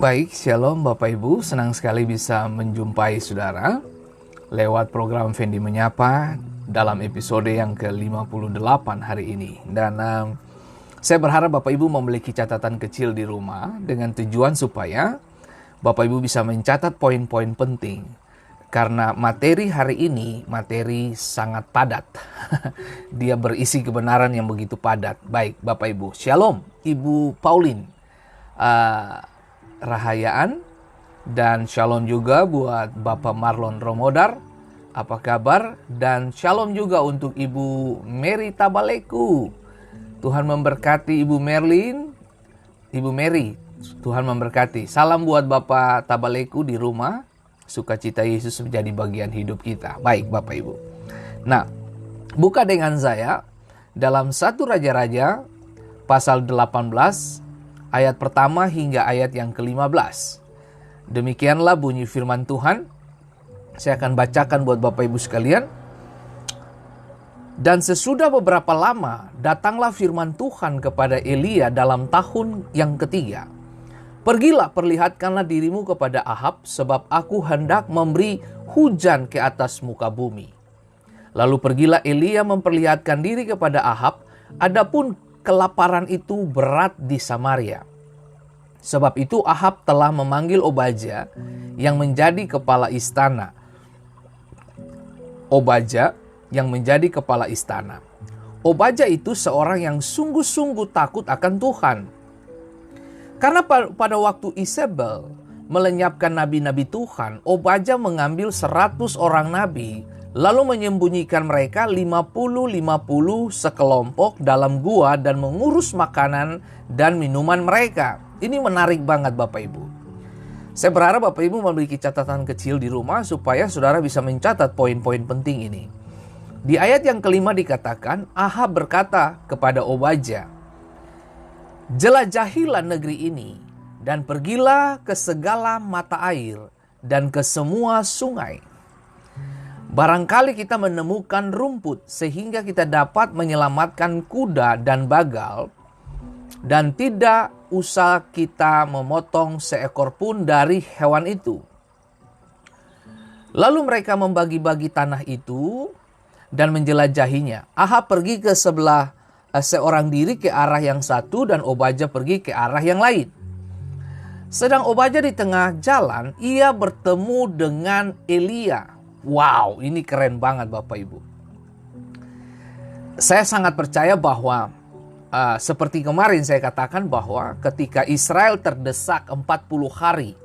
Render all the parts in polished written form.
Baik, Shalom Bapak Ibu, senang sekali bisa menjumpai saudara lewat program Fendi Menyapa dalam episode yang ke-58 hari ini. Dan saya berharap Bapak Ibu memiliki catatan kecil di rumah dengan tujuan supaya Bapak Ibu bisa mencatat poin-poin penting. Karena materi hari ini, materi sangat padat. Dia berisi kebenaran yang begitu padat. Baik, Bapak Ibu. Shalom, Ibu Pauline. Rahayaan, dan shalom juga buat Bapak Marlon Romodar, apa kabar? Dan shalom juga untuk Ibu Mary Tabaleku. Tuhan memberkati Ibu Merlin, Ibu Mary, Tuhan memberkati. Salam buat Bapak Tabaleku di rumah, sukacita Yesus menjadi bagian hidup kita. Baik Bapak Ibu. Nah, buka dengan saya dalam 1 Raja-Raja pasal 18 ayat pertama hingga ayat yang ke-15. Demikianlah bunyi firman Tuhan. Saya akan bacakan buat Bapak Ibu sekalian. Dan sesudah beberapa lama, datanglah firman Tuhan kepada Elia dalam tahun yang ketiga. Pergilah, perlihatkanlah dirimu kepada Ahab, sebab aku hendak memberi hujan ke atas muka bumi. Lalu pergilah Elia memperlihatkan diri kepada Ahab, adapun kelaparan itu berat di Samaria. Sebab itu Ahab telah memanggil Obaja yang menjadi kepala istana. Obaja yang menjadi kepala istana. Obaja itu seorang yang sungguh-sungguh takut akan Tuhan. Karena pada waktu Isabel melenyapkan nabi-nabi Tuhan, Obaja mengambil 100 orang nabi lalu menyembunyikan mereka 50-50 sekelompok dalam gua dan mengurus makanan dan minuman mereka. Ini menarik banget Bapak Ibu. Saya berharap Bapak Ibu memiliki catatan kecil di rumah supaya saudara bisa mencatat poin-poin penting ini. Di ayat yang kelima dikatakan, Ahab berkata kepada Obaja, "Jelajahilah negeri ini dan pergilah ke segala mata air dan ke semua sungai. Barangkali kita menemukan rumput sehingga kita dapat menyelamatkan kuda dan bagal, dan tidak usah kita memotong seekor pun dari hewan itu." Lalu mereka membagi-bagi tanah itu dan menjelajahinya. Ahab pergi ke sebelah seorang diri ke arah yang satu dan Obaja pergi ke arah yang lain. Sedang Obaja di tengah jalan, ia bertemu dengan Elia. Wow, ini keren banget Bapak Ibu. Saya sangat percaya bahwa seperti kemarin saya katakan bahwa ketika Israel terdesak 40 hari,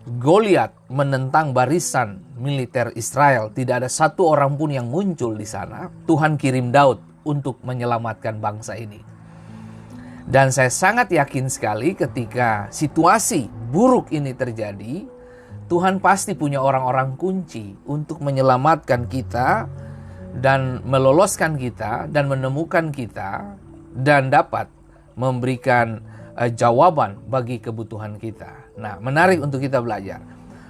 Goliat menentang barisan militer Israel. Tidak ada satu orang pun yang muncul di sana. Tuhan kirim Daud untuk menyelamatkan bangsa ini. Dan saya sangat yakin sekali ketika situasi buruk ini terjadi, Tuhan pasti punya orang-orang kunci untuk menyelamatkan kita dan meloloskan kita dan menemukan kita dan dapat memberikan jawaban bagi kebutuhan kita. Nah, menarik untuk kita belajar.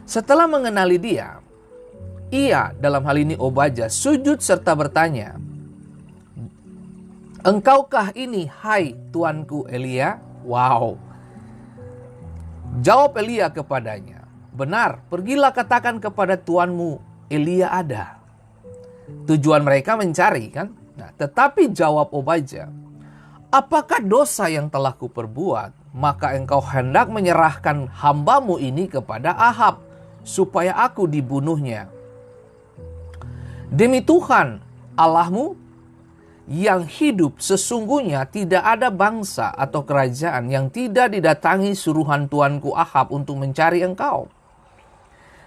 Setelah mengenali dia, ia dalam hal ini Obaja sujud serta bertanya, "Engkaukah ini, hai tuanku Elia?" Wow. Jawab Elia kepadanya, "Benar, pergilah katakan kepada tuanmu Elia ada." Tujuan mereka mencari kan? Nah, tetapi jawab Obaja, "Apakah dosa yang telah kuperbuat, maka engkau hendak menyerahkan hambamu ini kepada Ahab, supaya aku dibunuhnya? Demi Tuhan Allahmu yang hidup, sesungguhnya tidak ada bangsa atau kerajaan yang tidak didatangi suruhan tuanku Ahab untuk mencari engkau.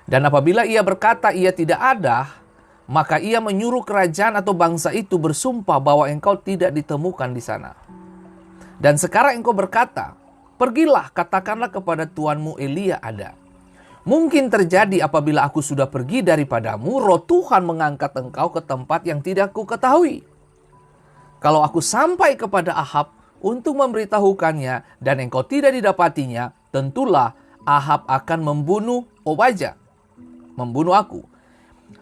Dan apabila ia berkata ia tidak ada, maka ia menyuruh kerajaan atau bangsa itu bersumpah bahwa engkau tidak ditemukan di sana. Dan sekarang engkau berkata, pergilah, katakanlah kepada tuanmu Elia ada. Mungkin terjadi apabila aku sudah pergi daripadamu, roh Tuhan mengangkat engkau ke tempat yang tidak ku ketahui. Kalau aku sampai kepada Ahab untuk memberitahukannya dan engkau tidak didapatinya, tentulah Ahab akan membunuh Obadya, membunuh aku.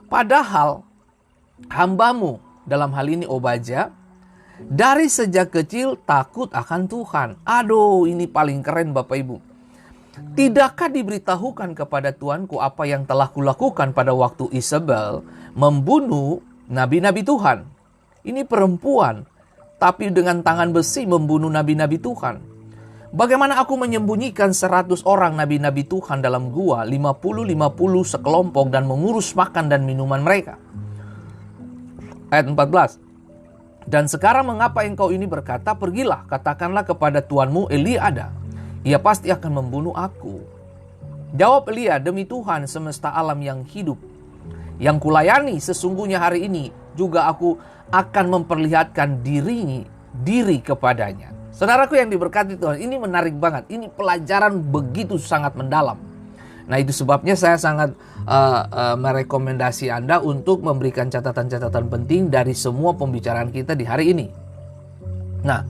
Padahal hambamu, dalam hal ini Obadya, dari sejak kecil takut akan Tuhan. Aduh, ini paling keren Bapak Ibu. Tidakkah diberitahukan kepada tuanku apa yang telah kulakukan pada waktu Isabel membunuh nabi-nabi Tuhan? Ini perempuan, tapi dengan tangan besi membunuh nabi-nabi Tuhan. Bagaimana aku menyembunyikan 100 orang nabi-nabi Tuhan dalam gua, 50-50 sekelompok, dan mengurus makan dan minuman mereka? Ayat 14. Dan sekarang mengapa engkau ini berkata, pergilah, katakanlah kepada tuanmu Elia ada. Ia pasti akan membunuh aku. Jawab Elia, demi Tuhan semesta alam yang hidup, yang kulayani sesungguhnya hari ini, juga aku akan memperlihatkan diri kepadanya. Saudaraku yang diberkati Tuhan, ini menarik banget. Ini pelajaran begitu sangat mendalam. Nah, itu sebabnya saya sangat merekomendasi Anda untuk memberikan catatan-catatan penting dari semua pembicaraan kita di hari ini. Nah,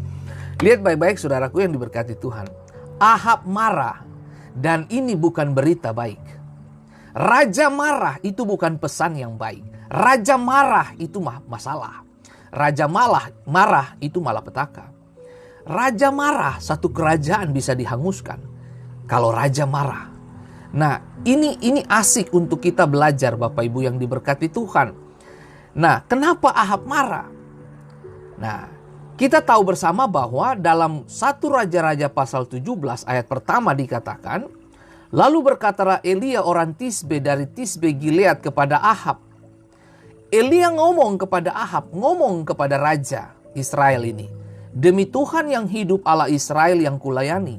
lihat baik-baik saudaraku yang diberkati Tuhan. Ahab marah, dan ini bukan berita baik. Raja marah itu bukan pesan yang baik. Raja marah itu masalah. Raja marah itu malapetaka. Raja marah, satu kerajaan bisa dihanguskan kalau raja marah. Nah, ini asik untuk kita belajar Bapak Ibu yang diberkati Tuhan. Nah, kenapa Ahab marah? Nah, kita tahu bersama bahwa dalam 1 Raja-Raja pasal 17 ayat pertama dikatakan, lalu berkatalah Elia orang Tisbe dari Tisbe Gilead kepada Ahab. Elia ngomong kepada Ahab, ngomong kepada Raja Israel ini. Demi Tuhan yang hidup Allah Israel yang kulayani,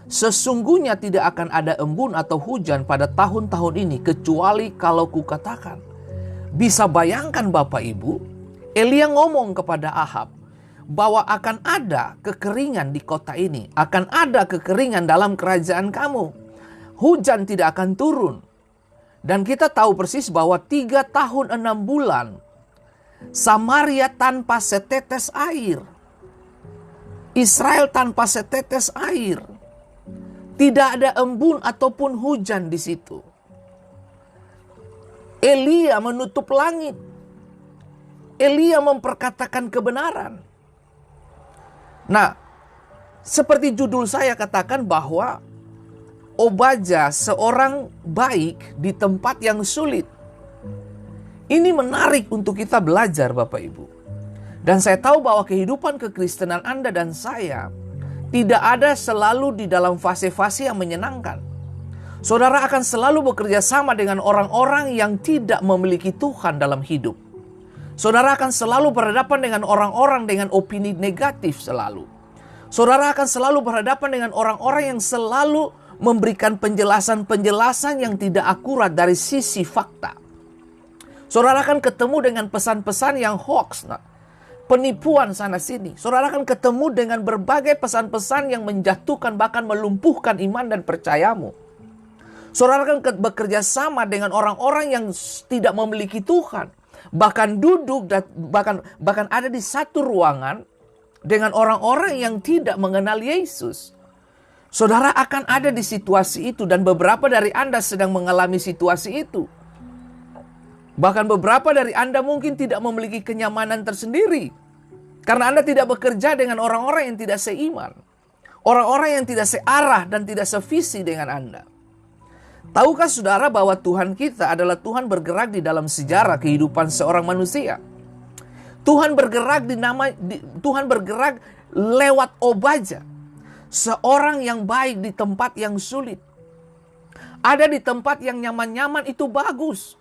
sesungguhnya tidak akan ada embun atau hujan pada tahun-tahun ini kecuali kalau kukatakan. Bisa bayangkan Bapak Ibu, Elia ngomong kepada Ahab bahwa akan ada kekeringan di kota ini. Akan ada kekeringan dalam kerajaan kamu. Hujan tidak akan turun. Dan kita tahu persis bahwa 3 tahun 6 bulan Samaria tanpa setetes air. Israel tanpa setetes air. Tidak ada embun ataupun hujan di situ. Elia menutup langit. Elia memperkatakan kebenaran. Nah, seperti judul saya katakan bahwa Obadya seorang baik di tempat yang sulit. Ini menarik untuk kita belajar Bapak Ibu. Dan saya tahu bahwa kehidupan kekristenan Anda dan saya tidak ada selalu di dalam fase-fase yang menyenangkan. Saudara akan selalu bekerja sama dengan orang-orang yang tidak memiliki Tuhan dalam hidup. Saudara akan selalu berhadapan dengan orang-orang dengan opini negatif selalu. Saudara akan selalu berhadapan dengan orang-orang yang selalu memberikan penjelasan-penjelasan yang tidak akurat dari sisi fakta. Saudara akan ketemu dengan pesan-pesan yang hoax, penipuan sana sini. Saudara akan ketemu dengan berbagai pesan-pesan yang menjatuhkan bahkan melumpuhkan iman dan percayamu. Saudara akan bekerja sama dengan orang-orang yang tidak memiliki Tuhan. Bahkan duduk dan bahkan ada di satu ruangan dengan orang-orang yang tidak mengenal Yesus. Saudara akan ada di situasi itu dan beberapa dari Anda sedang mengalami situasi itu. Bahkan beberapa dari Anda mungkin tidak memiliki kenyamanan tersendiri. Karena Anda tidak bekerja dengan orang-orang yang tidak seiman. Orang-orang yang tidak searah dan tidak sevisi dengan Anda. Tahukah saudara bahwa Tuhan kita adalah Tuhan bergerak di dalam sejarah kehidupan seorang manusia. Tuhan bergerak lewat Obadya. Seorang yang baik di tempat yang sulit. Ada di tempat yang nyaman-nyaman itu bagus.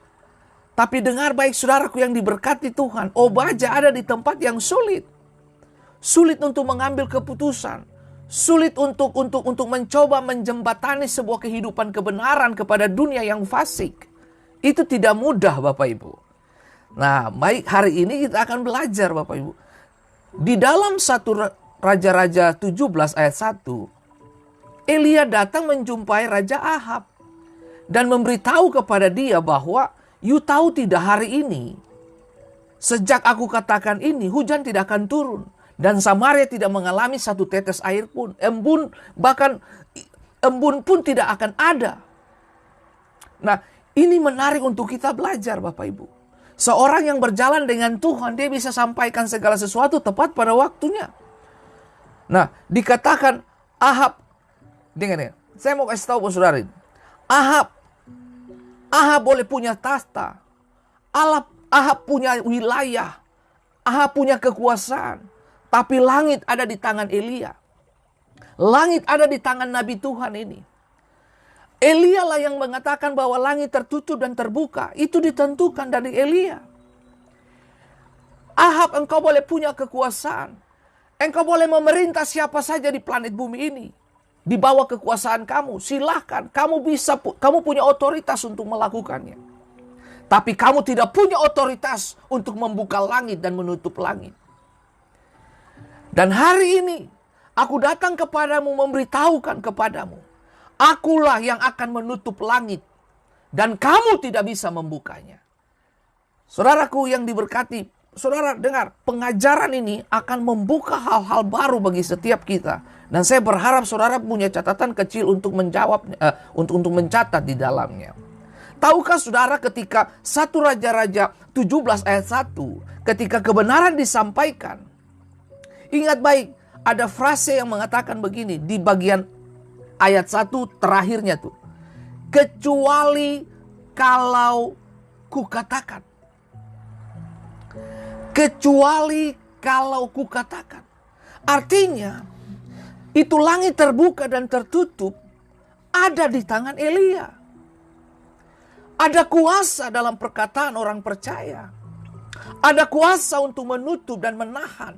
Tapi dengar baik saudaraku yang diberkati Tuhan. Obadya ada di tempat yang sulit. Sulit untuk mengambil keputusan. Sulit untuk mencoba menjembatani sebuah kehidupan kebenaran kepada dunia yang fasik. Itu tidak mudah Bapak Ibu. Nah, baik hari ini kita akan belajar Bapak Ibu. Di dalam 1 Raja-Raja 17 ayat 1, Elia datang menjumpai Raja Ahab dan memberitahu kepada dia bahwa, "You tahu tidak, hari ini sejak aku katakan ini, hujan tidak akan turun. Dan Samaria tidak mengalami satu tetes air pun. Bahkan embun pun tidak akan ada." Nah, ini menarik untuk kita belajar, Bapak Ibu. Seorang yang berjalan dengan Tuhan, dia bisa sampaikan segala sesuatu tepat pada waktunya. Nah, dikatakan Ahab, dengar ya, saya mau kasih tahu ke saudara ini. Ahab boleh punya tahta. Ahab punya wilayah. Ahab punya kekuasaan. Tapi langit ada di tangan Elia. Langit ada di tangan Nabi Tuhan ini. Elia lah yang mengatakan bahwa langit tertutup dan terbuka. Itu ditentukan dari Elia. Ahab, engkau boleh punya kekuasaan. Engkau boleh memerintah siapa saja di planet bumi ini. Di bawah kekuasaan kamu. Silahkan. Kamu punya otoritas untuk melakukannya. Tapi kamu tidak punya otoritas untuk membuka langit dan menutup langit. Dan hari ini aku datang kepadamu memberitahukan kepadamu, akulah yang akan menutup langit dan kamu tidak bisa membukanya. Saudaraku yang diberkati, saudara dengar, pengajaran ini akan membuka hal-hal baru bagi setiap kita. Dan saya berharap saudara punya catatan kecil untuk menjawab, untuk mencatat di dalamnya. Tahukah saudara ketika 1 Raja-Raja 17 ayat 1, ketika kebenaran disampaikan, ingat baik, ada frase yang mengatakan begini di bagian ayat 1 terakhirnya tuh. Kecuali kalau kukatakan. Kecuali kalau kukatakan. Artinya, itu langit terbuka dan tertutup ada di tangan Elia. Ada kuasa dalam perkataan orang percaya. Ada kuasa untuk menutup dan menahan.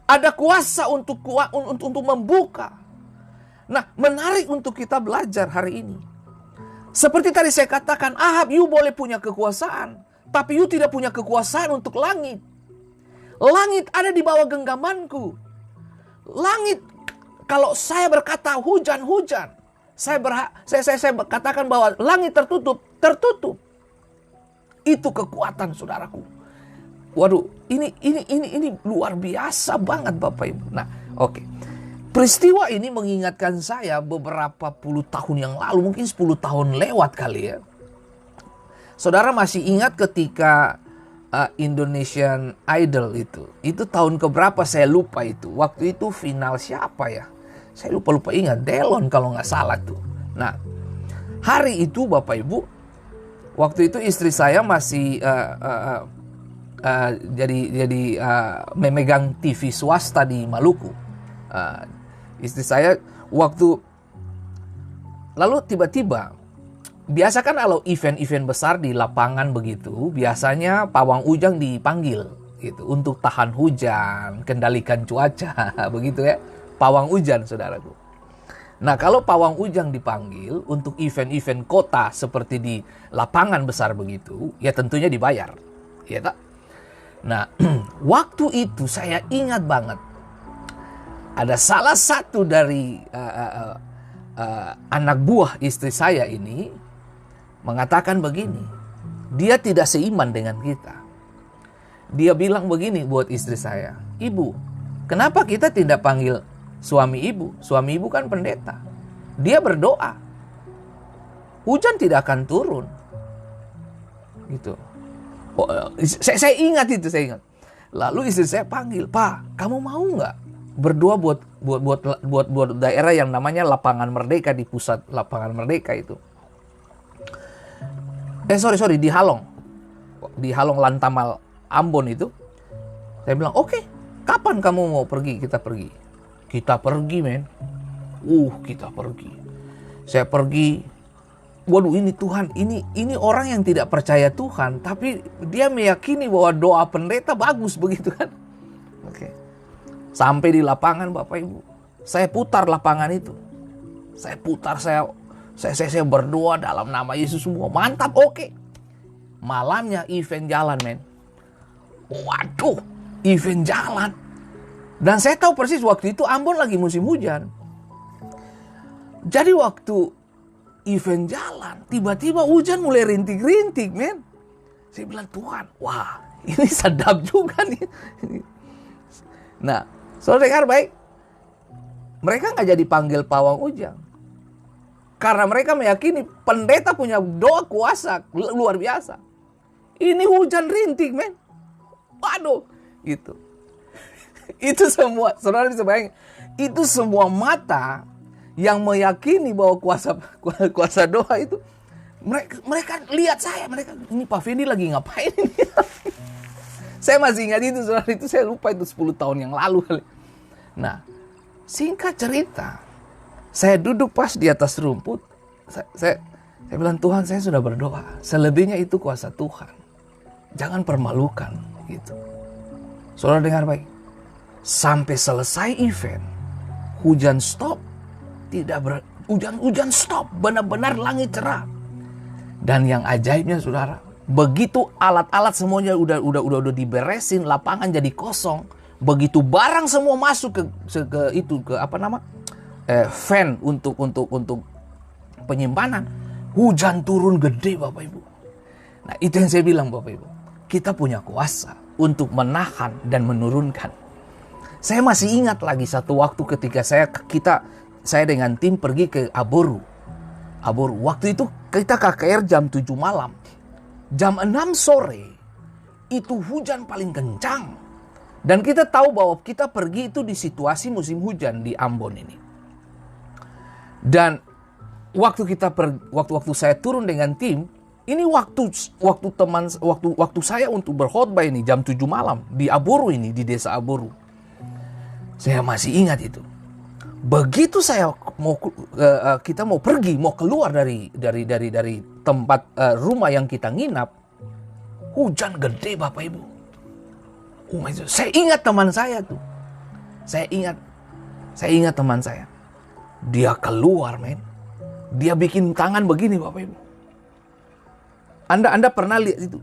Ada kuasa untuk membuka. Nah, menarik untuk kita belajar hari ini. Seperti tadi saya katakan, Ahab, you boleh punya kekuasaan. Tapi you tidak punya kekuasaan untuk langit. Langit ada di bawah genggamanku. Langit, kalau saya berkata hujan-hujan, saya katakan bahwa langit tertutup. Itu kekuatan saudaraku. Waduh, ini luar biasa banget Bapak Ibu. Nah, oke. Peristiwa ini mengingatkan saya beberapa puluh tahun yang lalu, mungkin 10 tahun lewat kali ya. Saudara masih ingat ketika Indonesian Idol itu tahun keberapa saya lupa itu. Waktu itu final siapa ya? Saya lupa ingat, Delon kalau nggak salah tuh. Nah, hari itu Bapak Ibu, waktu itu istri saya masih memegang TV swasta di Maluku. Istri saya lalu tiba-tiba, biasa kan kalau event-event besar di lapangan begitu, biasanya pawang ujang dipanggil gitu untuk tahan hujan, kendalikan cuaca, begitu ya. Pawang ujang, saudaraku. Nah, kalau pawang ujang dipanggil untuk event-event kota seperti di lapangan besar begitu, ya tentunya dibayar. Ya tak? Nah, waktu itu saya ingat banget. Ada salah satu dari anak buah istri saya ini mengatakan begini. Dia tidak seiman dengan kita. Dia bilang begini buat istri saya. Ibu, kenapa kita tidak panggil suami ibu? Suami ibu kan pendeta. Dia berdoa. Hujan tidak akan turun. Gitu. Oh, saya ingat itu, saya ingat. Lalu istri saya panggil, "Pak, kamu mau nggak berdoa buat daerah yang namanya Lapangan Merdeka, di pusat Lapangan Merdeka itu?" Sorry, di Halong Lantamal Ambon itu. Saya bilang, "Oke, kapan kamu mau pergi? Kita pergi." Kita pergi, men. Kita pergi. Saya pergi. Waduh, ini Tuhan, ini orang yang tidak percaya Tuhan, tapi dia meyakini bahwa doa pendeta bagus begitu kan. Oke. Sampai di lapangan Bapak Ibu. Saya putar lapangan itu. Saya berdoa dalam nama Yesus semua. Mantap, oke. Malamnya event jalan, men. Waduh, event jalan. Dan saya tahu persis waktu itu Ambon lagi musim hujan. Jadi waktu event jalan, tiba-tiba hujan mulai rintik-rintik, men. Saya bilang, Tuhan, wah ini sedap juga nih. Nah, saudara dengar baik, mereka nggak jadi panggil pawang hujan. Karena mereka meyakini pendeta punya doa kuasa luar biasa. Ini hujan rintik, men. Waduh, gitu. Itu semua, saudara bisa bayangin, itu semua mata yang meyakini bahwa kuasa doa itu, mereka lihat saya, mereka, ini Pak Fendi lagi ngapain ini? Saya masih ingat itu, saudara, itu saya lupa itu 10 tahun yang lalu kali. Nah, singkat cerita, saya duduk pas di atas rumput, saya bilang, Tuhan, saya sudah berdoa, selebihnya itu kuasa Tuhan. Jangan permalukan, gitu. Saudara dengar baik, sampai selesai event, hujan stop, hujan stop, benar-benar langit cerah. Dan yang ajaibnya, saudara, begitu alat-alat semuanya udah diberesin, lapangan jadi kosong, begitu barang semua masuk ke fan untuk penyimpanan, hujan turun gede, Bapak Ibu. Nah, itu yang saya bilang, Bapak Ibu, kita punya kuasa untuk menahan dan menurunkan. Saya masih ingat lagi satu waktu ketika saya dengan tim pergi ke Aboru. Waktu itu kita KKR jam 7 malam. Jam 6 sore itu hujan paling kencang. Dan kita tahu bahwa kita pergi itu di situasi musim hujan di Ambon ini. Dan waktu saya turun dengan tim, ini waktu saya untuk berkhotbah ini jam 7 malam di Aboru ini, di desa Aboru. Saya masih ingat itu. Begitu kita mau pergi, mau keluar dari tempat rumah yang kita nginap, hujan gede, Bapak Ibu. Oh my God. Saya ingat teman saya tuh. Saya ingat teman saya. Dia keluar, men. Dia bikin tangan begini, Bapak Ibu. Anda pernah lihat itu?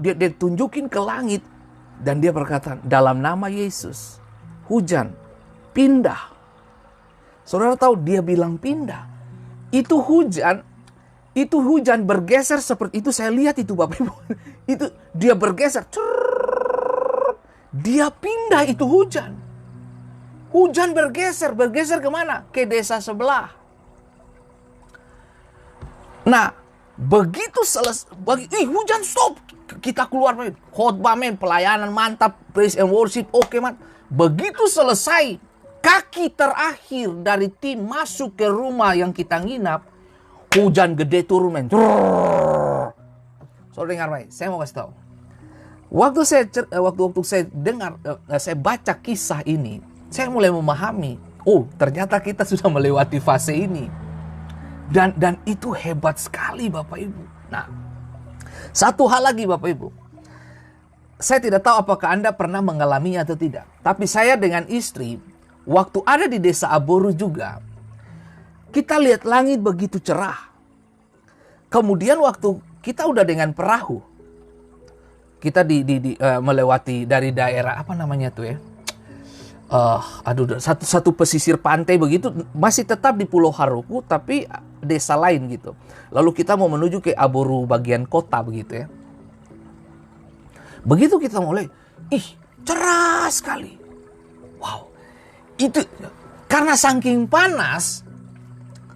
Dia tunjukin ke langit dan dia berkata, dalam nama Yesus, hujan pindah. Saudara tahu, dia bilang pindah. Itu hujan bergeser seperti itu. Saya lihat itu, Bapak Ibu. Itu dia bergeser. Dia pindah itu hujan. Hujan bergeser kemana? Ke desa sebelah. Nah, begitu selesai, hujan stop. Kita keluar, men. Khotbah, men. Pelayanan mantap, praise and worship, oke, man. Begitu selesai, kaki terakhir dari tim masuk ke rumah yang kita nginap, hujan gede turun, men. Saudara dengar baik, saya mau kasih tahu. Waktu saya dengar, saya baca kisah ini, saya mulai memahami, oh ternyata kita sudah melewati fase ini. Dan itu hebat sekali, Bapak Ibu. Nah, satu hal lagi, Bapak Ibu. Saya tidak tahu apakah Anda pernah mengalaminya atau tidak. Tapi saya dengan istri, waktu ada di desa Aboru juga, kita lihat langit begitu cerah. Kemudian waktu kita udah dengan perahu, kita melewati dari daerah apa namanya tuh ya? Satu pesisir pantai begitu, masih tetap di Pulau Haruku tapi desa lain gitu. Lalu kita mau menuju ke Aboru bagian kota begitu ya. Begitu kita mulai, cerah sekali. Wow, itu karena saking panas,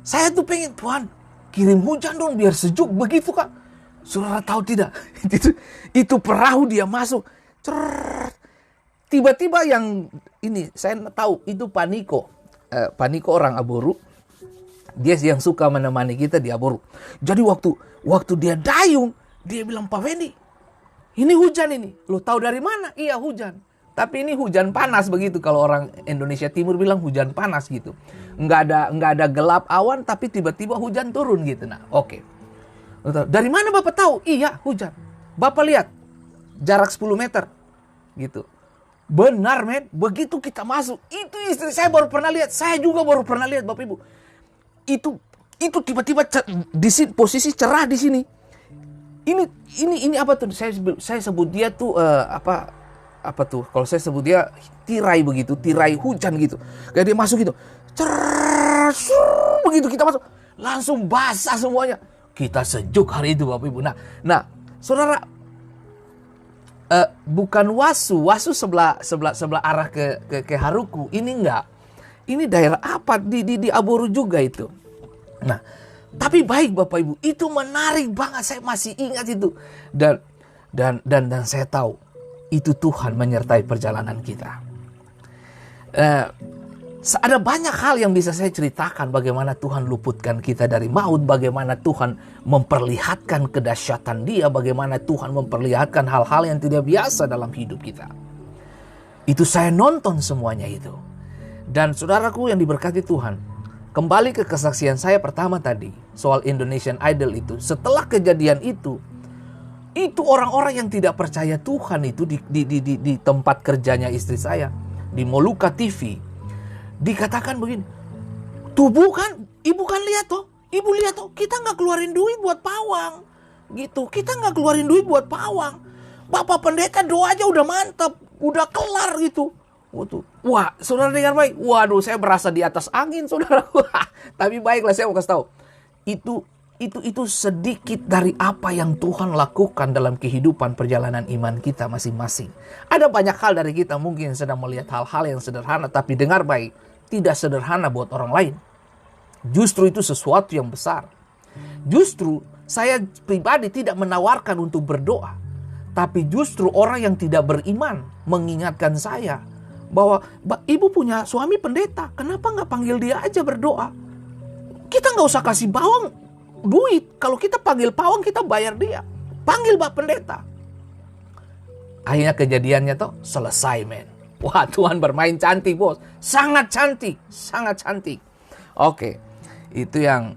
saya tuh pengen, Tuhan kirim hujan dong biar sejuk begitu, Kak. Saudara tahu tidak? itu perahu dia masuk, tiba-tiba yang ini saya tahu itu Paniko orang Aboru. Dia yang suka menemani kita di Aboru. Jadi waktu dia dayung, dia bilang, Pak Fendi, ini hujan ini. Lo tahu dari mana? Iya hujan. Tapi ini hujan panas begitu. Kalau orang Indonesia Timur bilang hujan panas gitu. Nggak ada gelap awan tapi tiba-tiba hujan turun gitu. Nah, oke. Dari mana Bapak tahu? Iya hujan. Bapak lihat jarak 10 meter gitu. Benar, men. Begitu kita masuk, itu istri saya baru pernah lihat. Saya juga baru pernah lihat, Bapak Ibu. Itu tiba-tiba di sini posisi cerah di sini. Ini apa tuh? Saya sebut dia tuh apa tuh, kalau saya sebut dia tirai begitu, tirai hujan gitu. Kayak dia masuk gitu. Begitu kita masuk, langsung basah semuanya. Kita sejuk hari itu Bapak Ibu. Nah, saudara, bukan wasu sebelah arah ke Haruku. Ini enggak. Ini daerah apa di Aboru juga itu. Nah, tapi baik Bapak Ibu, itu menarik banget. Saya masih ingat itu. Dan saya tahu itu Tuhan menyertai perjalanan kita. Ada banyak hal yang bisa saya ceritakan bagaimana Tuhan luputkan kita dari maut, bagaimana Tuhan memperlihatkan kedahsyatan Dia, bagaimana Tuhan memperlihatkan hal-hal yang tidak biasa dalam hidup kita. Itu saya nonton semuanya itu. Dan saudaraku yang diberkati Tuhan, kembali ke kesaksian saya pertama tadi soal Indonesian Idol itu. Setelah kejadian itu orang-orang yang tidak percaya Tuhan itu di tempat kerjanya istri saya, di Moluka TV, dikatakan begini, ibu kan lihat toh, kita nggak keluarin duit buat pawang, gitu, kita nggak keluarin duit buat pawang, Bapak Pendeta doa aja udah mantap, udah kelar gitu. Wah, saudara dengar baik, waduh, saya berasa di atas angin, saudara. Tapi baiklah, saya mau kasih tahu, itu sedikit dari apa yang Tuhan lakukan dalam kehidupan perjalanan iman kita masing-masing. Ada banyak hal dari kita mungkin sedang melihat hal-hal yang sederhana, tapi dengar baik, tidak sederhana buat orang lain. Justru itu sesuatu yang besar. Justru saya pribadi tidak menawarkan untuk berdoa, tapi justru orang yang tidak beriman mengingatkan saya bahwa ibu punya suami pendeta, kenapa nggak panggil dia aja berdoa? Kita nggak usah kasih bawang duit. Kalau kita panggil pawang, kita bayar dia. Panggil Pak Pendeta. Akhirnya kejadiannya tuh selesai, men. Wah, Tuhan bermain cantik, bos. Sangat cantik. Sangat cantik. Oke. Itu yang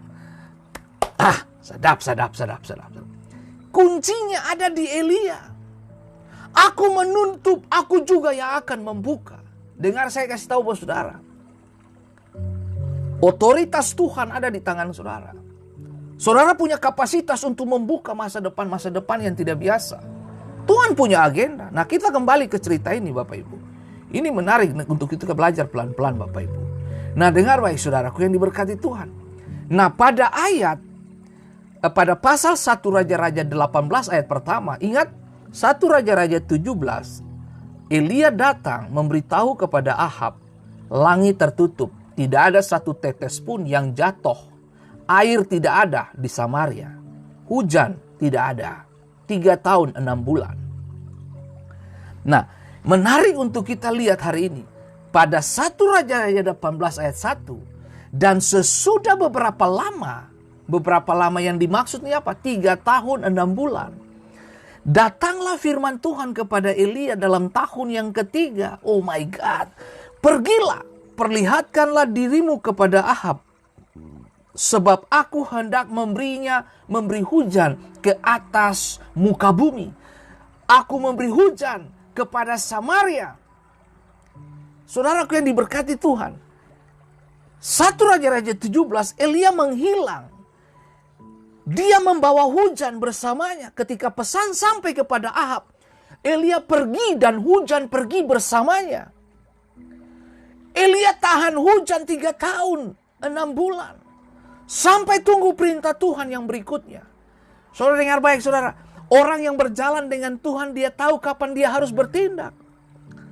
sedap. Kuncinya ada di Elia. Aku menutup, aku juga yang akan membuka. Dengar saya kasih tahu, bos, saudara. Otoritas Tuhan ada di tangan saudara. Saudara punya kapasitas untuk membuka masa depan yang tidak biasa. Tuhan punya agenda. Nah, kita kembali ke cerita ini Bapak Ibu. Ini menarik untuk kita belajar pelan-pelan Bapak Ibu. Nah, dengar baik saudaraku yang diberkati Tuhan. Nah, pada pasal 1 Raja-Raja 18 ayat pertama. Ingat, 1 Raja-Raja 17. Elia datang memberitahu kepada Ahab. Langit tertutup. Tidak ada satu tetes pun yang jatuh. Air tidak ada di Samaria. Hujan tidak ada. 3 tahun 6 bulan. Nah, menarik untuk kita lihat hari ini. Pada 1 Raja-Raja 18 ayat 1. Dan sesudah beberapa lama yang dimaksud ini apa? 3 tahun 6 bulan. Datanglah firman Tuhan kepada Elia dalam tahun yang ketiga. Oh my God. Pergilah, perlihatkanlah dirimu kepada Ahab. Sebab aku hendak memberi hujan ke atas muka bumi. Aku memberi hujan kepada Samaria. Saudaraku yang diberkati Tuhan. 1 Raja-Raja 17, Elia menghilang. Dia membawa hujan bersamanya. Ketika pesan sampai kepada Ahab, Elia pergi dan hujan pergi bersamanya. Elia tahan hujan 3 tahun 6 bulan. Sampai tunggu perintah Tuhan yang berikutnya. Saudara dengar baik saudara. Orang yang berjalan dengan Tuhan, dia tahu kapan dia harus bertindak.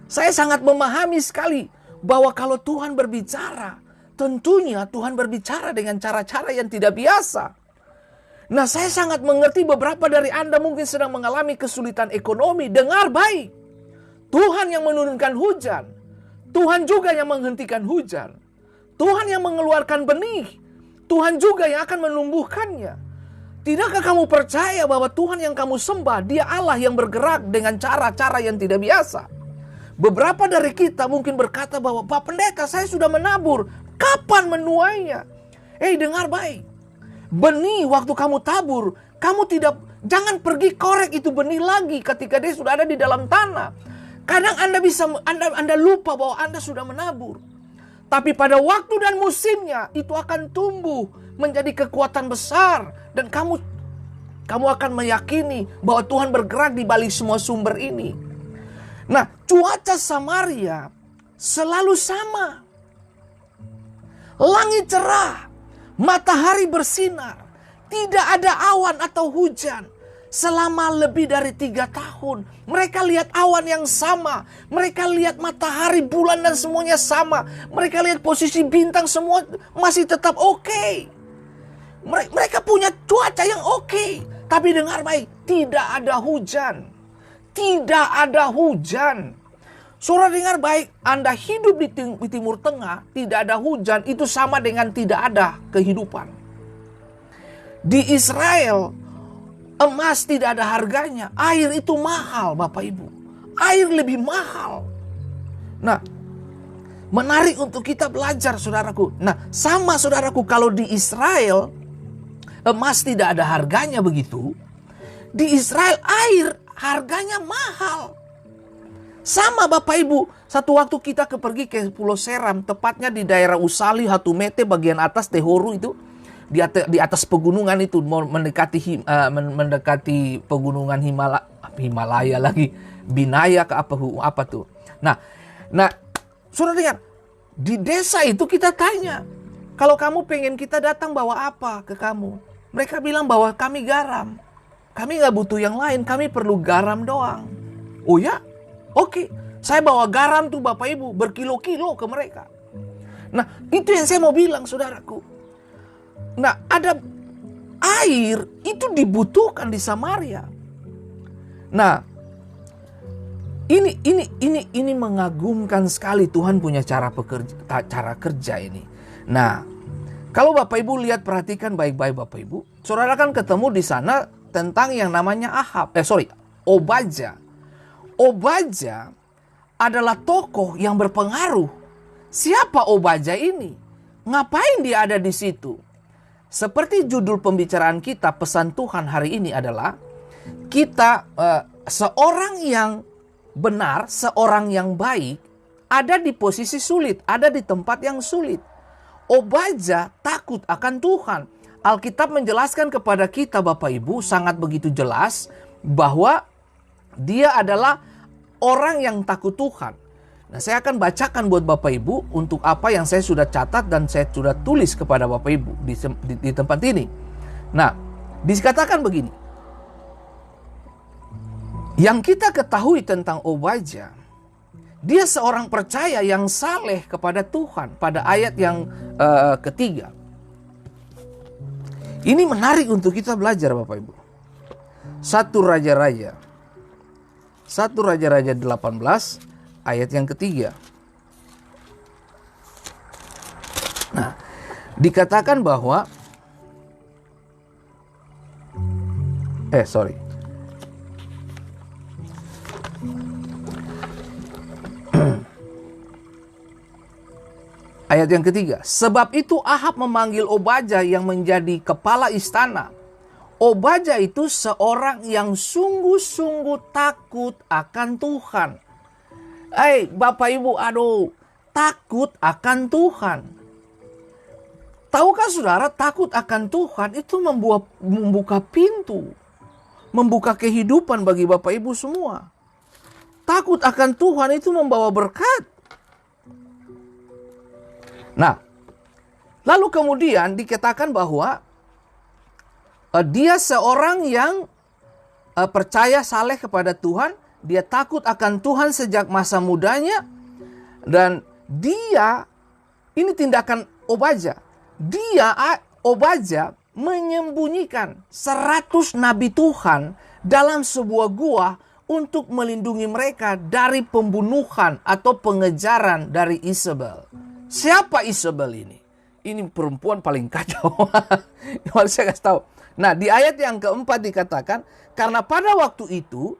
Saya sangat memahami sekali bahwa kalau Tuhan berbicara, tentunya Tuhan berbicara dengan cara-cara yang tidak biasa. Nah, saya sangat mengerti beberapa dari Anda mungkin sedang mengalami kesulitan ekonomi. Dengar baik. Tuhan yang menurunkan hujan. Tuhan juga yang menghentikan hujan. Tuhan yang mengeluarkan benih. Tuhan juga yang akan menumbuhkannya. Tidakkah kamu percaya bahwa Tuhan yang kamu sembah, Dia Allah yang bergerak dengan cara-cara yang tidak biasa? Beberapa dari kita mungkin berkata bahwa, Pak Pendeta, saya sudah menabur. Kapan menuainya? Dengar baik. Benih waktu kamu tabur, jangan pergi korek itu benih lagi ketika dia sudah ada di dalam tanah. Kadang Anda lupa bahwa Anda sudah menabur. Tapi pada waktu dan musimnya itu akan tumbuh menjadi kekuatan besar. Dan kamu akan meyakini bahwa Tuhan bergerak di balik semua sumber ini. Nah, cuaca Samaria selalu sama. Langit cerah, matahari bersinar, tidak ada awan atau hujan. Selama lebih dari 3 tahun, mereka lihat awan yang sama. Mereka lihat matahari, bulan dan semuanya sama. Mereka lihat posisi bintang semua masih tetap oke. Mereka punya cuaca yang oke. Tapi dengar baik, tidak ada hujan. Tidak ada hujan. Saudara dengar baik, Anda hidup di Timur Tengah, tidak ada hujan, itu sama dengan tidak ada kehidupan. Di Israel, emas tidak ada harganya. Air itu mahal, Bapak Ibu. Air lebih mahal. Nah, menarik untuk kita belajar, saudaraku. Nah, sama saudaraku, kalau di Israel emas tidak ada harganya begitu, di Israel air harganya mahal. Sama Bapak Ibu, satu waktu kita pergi ke Pulau Seram, tepatnya di daerah Usali, Hatumete, bagian atas Tehoru itu. Di atas pegunungan itu, mendekati pegunungan Himalaya lagi, Binaya ke apa tuh. Nah, saudara dengar, di desa itu kita tanya, kalau kamu pengen kita datang bawa apa ke kamu? Mereka bilang bahwa kami garam. Kami nggak butuh yang lain, kami perlu garam doang. Oh ya? Oke, saya bawa garam tuh Bapak Ibu, berkilo-kilo ke mereka. Nah, itu yang saya mau bilang, saudaraku. Nah, ada air itu dibutuhkan di Samaria. Nah, ini mengagumkan sekali. Tuhan punya cara kerja ini. Nah, kalau Bapak Ibu lihat, perhatikan baik-baik Bapak Ibu. Saudara kan ketemu di sana tentang yang namanya Obaja. Obaja adalah tokoh yang berpengaruh. Siapa Obaja ini? Ngapain dia ada di situ? Seperti judul pembicaraan kita, pesan Tuhan hari ini adalah kita seorang yang benar, seorang yang baik ada di posisi sulit, ada di tempat yang sulit. Obaja takut akan Tuhan. Alkitab menjelaskan kepada kita Bapak Ibu sangat begitu jelas bahwa dia adalah orang yang takut Tuhan. Nah, saya akan bacakan buat Bapak Ibu untuk apa yang saya sudah catat dan saya sudah tulis kepada Bapak Ibu di tempat ini. Nah, dikatakan begini. Yang kita ketahui tentang Obaja, dia seorang percaya yang saleh kepada Tuhan pada ayat yang ketiga. Ini menarik untuk kita belajar Bapak Ibu. 1 Raja-Raja 18 ayat yang ketiga. Nah, dikatakan bahwa ayat yang ketiga. Sebab itu Ahab memanggil Obaja yang menjadi kepala istana. Obaja itu seorang yang sungguh-sungguh takut akan Tuhan. Bapak Ibu, takut akan Tuhan. Tahukah saudara, takut akan Tuhan itu membuka pintu, membuka kehidupan bagi Bapak Ibu semua. Takut akan Tuhan itu membawa berkat. Nah, lalu kemudian dikatakan bahwa dia seorang yang percaya saleh kepada Tuhan. Dia takut akan Tuhan sejak masa mudanya. Dan dia, ini tindakan Obaja. Obaja menyembunyikan 100 nabi Tuhan dalam sebuah gua untuk melindungi mereka dari pembunuhan atau pengejaran dari Isabel. Siapa Isabel ini? Ini perempuan paling kacau. Kalau saya kasih tahu. Nah, di ayat yang keempat dikatakan, karena pada waktu itu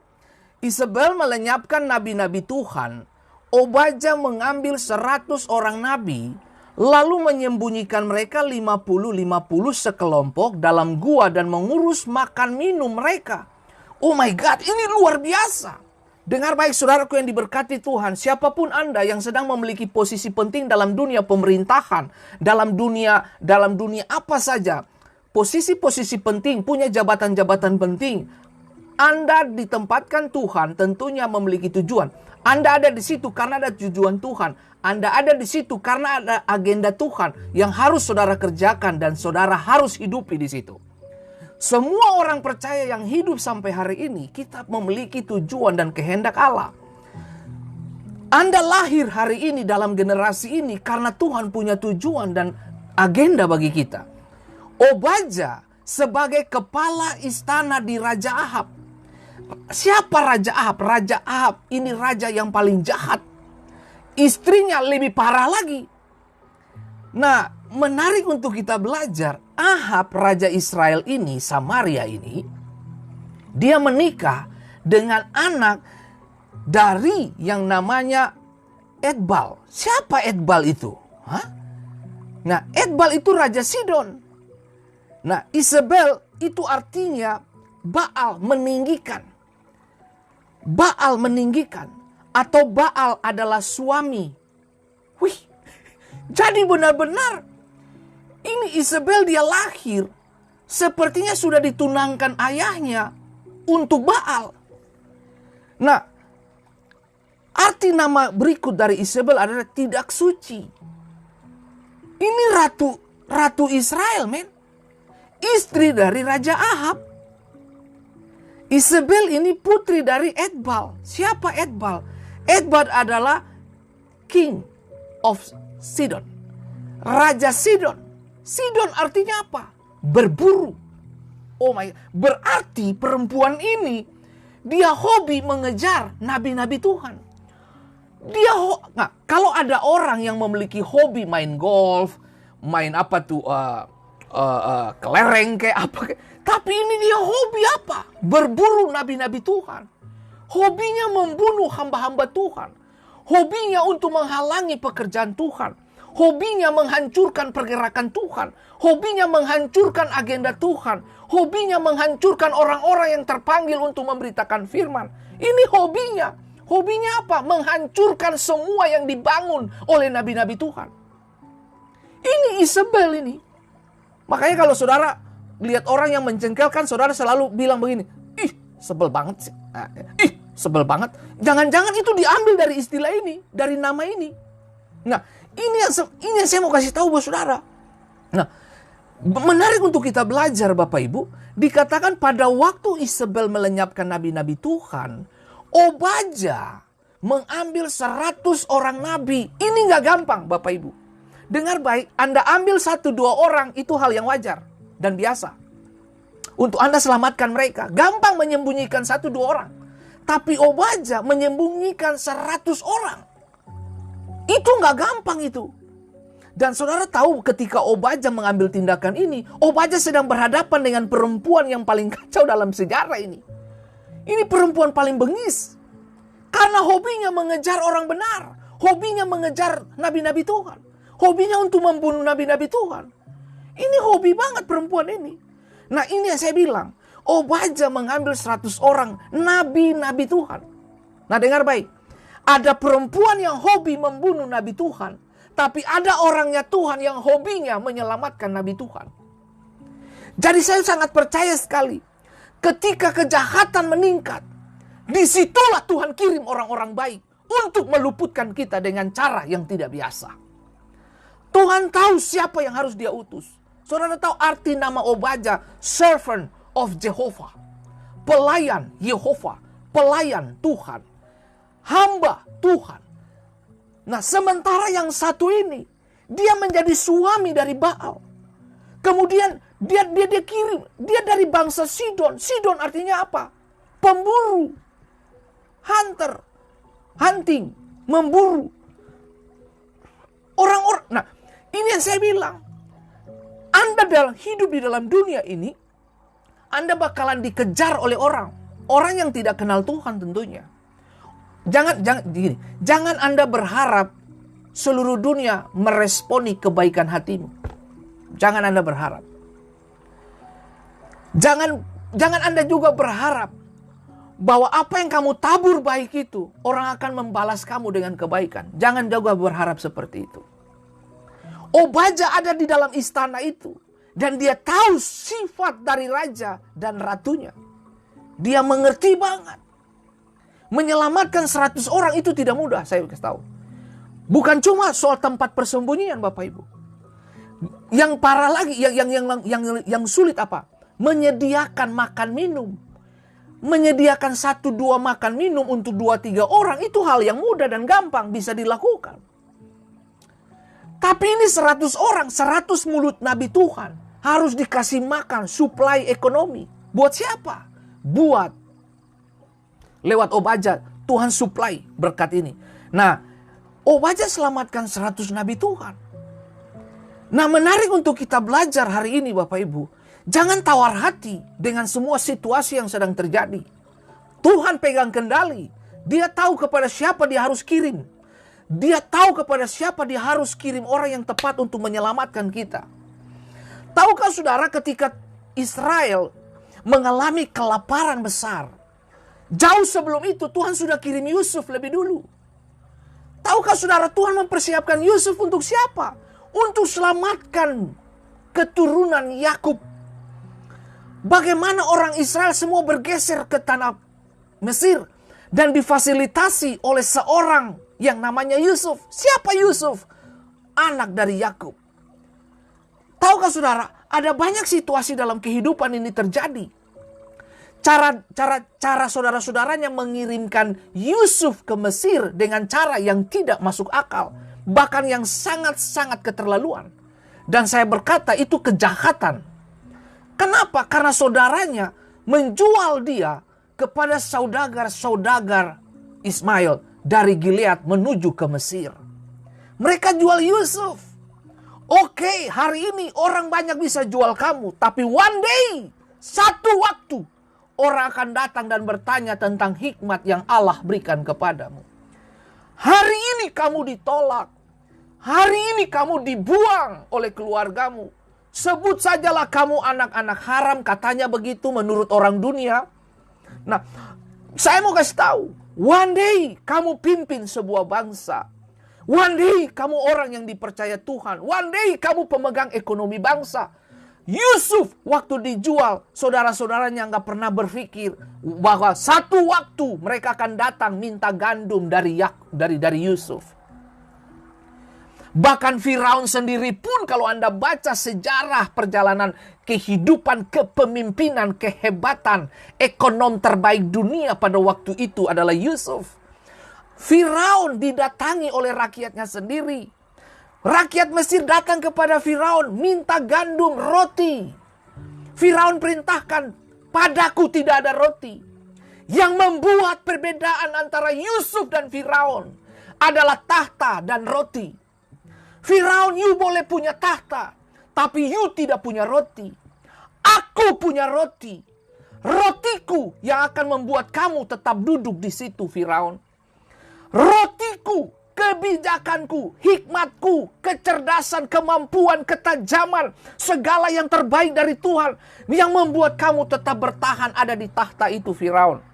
Isabel melenyapkan nabi-nabi Tuhan, Obaja mengambil 100 orang nabi, lalu menyembunyikan mereka 50-50 sekelompok dalam gua dan mengurus makan minum mereka. Oh my God, ini luar biasa. Dengar baik saudaraku yang diberkati Tuhan, siapapun Anda yang sedang memiliki posisi penting dalam dunia pemerintahan, dalam dunia apa saja, posisi-posisi penting, punya jabatan-jabatan penting, Anda ditempatkan Tuhan tentunya memiliki tujuan. Anda ada di situ karena ada tujuan Tuhan. Anda ada di situ karena ada agenda Tuhan yang harus saudara kerjakan dan saudara harus hidupi di situ. Semua orang percaya yang hidup sampai hari ini, kita memiliki tujuan dan kehendak Allah. Anda lahir hari ini dalam generasi ini karena Tuhan punya tujuan dan agenda bagi kita. Obadja sebagai kepala istana di Raja Ahab. Siapa Raja Ahab? Raja Ahab ini raja yang paling jahat. Istrinya lebih parah lagi. Nah, menarik untuk kita belajar. Ahab, raja Israel ini, Samaria ini, dia menikah dengan anak dari yang namanya Etbal. Siapa Etbal itu? Hah? Nah, Etbal itu raja Sidon. Nah, Isabel itu artinya Baal meninggikan. Baal meninggikan. Atau Baal adalah suami. Wih, jadi benar-benar ini Isabel dia lahir sepertinya sudah ditunangkan ayahnya untuk Baal. Nah, arti nama berikut dari Isabel adalah tidak suci. Ini ratu Israel, men. Istri dari Raja Ahab. Isabel ini putri dari Etbal. Siapa Etbal? Etbal adalah King of Sidon. Raja Sidon. Sidon artinya apa? Berburu. Oh my, berarti perempuan ini dia hobi mengejar nabi-nabi Tuhan. Nah, kalau ada orang yang memiliki hobi main golf, main apa tuh, kelereng kayak apa kayak. Tapi ini dia hobi apa? Berburu nabi-nabi Tuhan. Hobinya membunuh hamba-hamba Tuhan. Hobinya untuk menghalangi pekerjaan Tuhan. Hobinya menghancurkan pergerakan Tuhan. Hobinya menghancurkan agenda Tuhan. Hobinya menghancurkan orang-orang yang terpanggil untuk memberitakan firman. Ini hobinya. Hobinya apa? Menghancurkan semua yang dibangun oleh nabi-nabi Tuhan. Ini Isabel ini. Makanya kalau saudara lihat orang yang mencengkelkan, saudara selalu bilang begini, ih sebel banget sih. Ih sebel banget. Jangan-jangan itu diambil dari istilah ini, dari nama ini. Nah, ini yang saya mau kasih tahu buat saudara. Nah, menarik untuk kita belajar Bapak Ibu. Dikatakan pada waktu Isabel melenyapkan nabi-nabi Tuhan, Obadja mengambil 100 orang nabi. Ini gak gampang Bapak Ibu. Dengar baik, Anda ambil 1-2 orang itu hal yang wajar dan biasa. Untuk Anda selamatkan mereka. Gampang menyembunyikan 1-2 orang. Tapi Obadja menyembunyikan 100 orang. Itu gak gampang itu. Dan saudara tahu ketika Obadja mengambil tindakan ini, Obadja sedang berhadapan dengan perempuan yang paling kacau dalam sejarah ini. Ini perempuan paling bengis. Karena hobinya mengejar orang benar. Hobinya mengejar nabi-nabi Tuhan. Hobinya untuk membunuh nabi-nabi Tuhan. Ini hobi banget perempuan ini. Nah, ini yang saya bilang. Obadja mengambil 100 orang nabi-nabi Tuhan. Nah, dengar baik. Ada perempuan yang hobi membunuh nabi Tuhan. Tapi ada orangnya Tuhan yang hobinya menyelamatkan nabi Tuhan. Jadi saya sangat percaya sekali. Ketika kejahatan meningkat, disitulah Tuhan kirim orang-orang baik untuk meluputkan kita dengan cara yang tidak biasa. Tuhan tahu siapa yang harus dia utus. Saudara tahu arti nama Obadja, servant of Jehovah. Pelayan Yehova, pelayan Tuhan. Hamba Tuhan. Nah, sementara yang satu ini, dia menjadi suami dari Baal. Kemudian dia kirim, dia dari bangsa Sidon. Sidon artinya apa? Pemburu. Hunter. Hunting. Memburu. Orang-orang. Nah, ini yang saya bilang. Anda hidup di dalam dunia ini, Anda bakalan dikejar oleh orang. Orang yang tidak kenal Tuhan tentunya. Jangan Anda berharap seluruh dunia meresponi kebaikan hatimu. Jangan Anda berharap. Jangan Anda juga berharap bahwa apa yang kamu tabur baik itu, orang akan membalas kamu dengan kebaikan. Jangan juga berharap seperti itu. Obadja ada di dalam istana itu. Dan dia tahu sifat dari raja dan ratunya. Dia mengerti banget. Menyelamatkan 100 orang itu tidak mudah, saya kasih tahu. Bukan cuma soal tempat persembunyian Bapak Ibu. Yang parah lagi, yang sulit apa? Menyediakan makan minum. Menyediakan 1-2 makan minum untuk 2-3 orang itu hal yang mudah dan gampang bisa dilakukan. Tapi ini 100 orang, 100 mulut Nabi Tuhan harus dikasih makan, suplai ekonomi. Buat siapa? Buat lewat Obadya, Tuhan suplai berkat ini. Nah, Obadya selamatkan 100 Nabi Tuhan. Nah, menarik untuk kita belajar hari ini Bapak Ibu. Jangan tawar hati dengan semua situasi yang sedang terjadi. Tuhan pegang kendali. Dia tahu kepada siapa dia harus kirim. Dia tahu kepada siapa dia harus kirim orang yang tepat untuk menyelamatkan kita. Tahukah saudara ketika Israel mengalami kelaparan besar, jauh sebelum itu Tuhan sudah kirim Yusuf lebih dulu. Tahukah saudara Tuhan mempersiapkan Yusuf untuk siapa? Untuk selamatkan keturunan Yakub. Bagaimana orang Israel semua bergeser ke tanah Mesir dan difasilitasi oleh seorang yang namanya Yusuf. Siapa Yusuf? Anak dari Yakub. Tahukah saudara, ada banyak situasi dalam kehidupan ini terjadi. Cara saudara-saudaranya mengirimkan Yusuf ke Mesir dengan cara yang tidak masuk akal. Bahkan yang sangat-sangat keterlaluan. Dan saya berkata itu kejahatan. Kenapa? Karena saudaranya menjual dia kepada saudagar-saudagar Ismail dari Gilead menuju ke Mesir. Mereka jual Yusuf. Oke, hari ini orang banyak bisa jual kamu. Tapi one day, satu waktu, orang akan datang dan bertanya tentang hikmat yang Allah berikan kepadamu. Hari ini kamu ditolak. Hari ini kamu dibuang oleh keluargamu. Sebut sajalah kamu anak-anak haram, katanya begitu menurut orang dunia. Nah, saya mau kasih tahu. One day kamu pimpin sebuah bangsa. One day kamu orang yang dipercaya Tuhan. One day kamu pemegang ekonomi bangsa. Yusuf waktu dijual, saudara-saudaranya nggak pernah berpikir bahwa satu waktu mereka akan datang minta gandum dari Yusuf. Bahkan Firaun sendiri pun kalau Anda baca sejarah perjalanan kehidupan kepemimpinan, kehebatan, ekonom terbaik dunia pada waktu itu adalah Yusuf. Firaun didatangi oleh rakyatnya sendiri. Rakyat Mesir datang kepada Firaun minta gandum, roti. Firaun perintahkan, padaku tidak ada roti. Yang membuat perbedaan antara Yusuf dan Firaun adalah tahta dan roti. Firaun, you boleh punya tahta, tapi you tidak punya roti. Aku punya roti. Rotiku yang akan membuat kamu tetap duduk di situ, Firaun. Rotiku, kebijakanku, hikmatku, kecerdasan, kemampuan, ketajaman, segala yang terbaik dari Tuhan yang membuat kamu tetap bertahan ada di tahta itu, Firaun.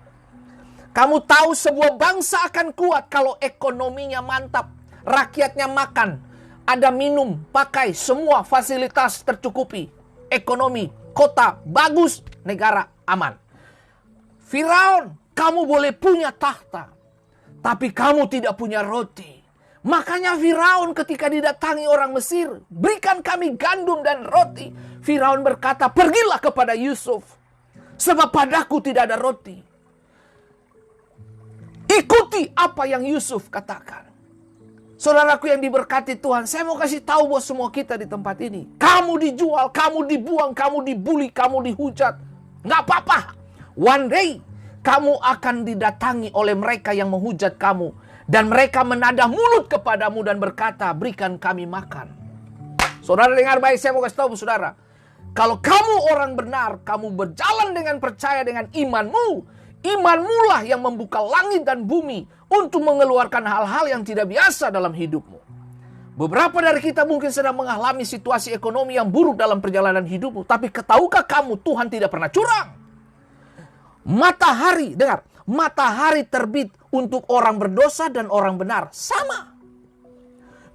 Kamu tahu sebuah bangsa akan kuat kalau ekonominya mantap, rakyatnya makan, ada minum, pakai, semua fasilitas tercukupi. Ekonomi, kota bagus, negara aman. Firaun, kamu boleh punya tahta, tapi kamu tidak punya roti. Makanya Firaun ketika didatangi orang Mesir, berikan kami gandum dan roti. Firaun berkata, pergilah kepada Yusuf, sebab padaku tidak ada roti. Ikuti apa yang Yusuf katakan. Saudaraku yang diberkati Tuhan, saya mau kasih tahu buat semua kita di tempat ini. Kamu dijual, kamu dibuang, kamu dibully, kamu dihujat. Nggak apa-apa. One day, kamu akan didatangi oleh mereka yang menghujat kamu. Dan mereka menadah mulut kepadamu dan berkata, berikan kami makan. Saudara dengar baik, saya mau kasih tahu saudara. Kalau kamu orang benar, kamu berjalan dengan percaya dengan imanmu. Imanmu lah yang membuka langit dan bumi untuk mengeluarkan hal-hal yang tidak biasa dalam hidupmu. Beberapa dari kita mungkin sedang mengalami situasi ekonomi yang buruk dalam perjalanan hidupmu. Tapi tahukah kamu Tuhan tidak pernah curang? Matahari, dengar. Matahari terbit untuk orang berdosa dan orang benar. Sama.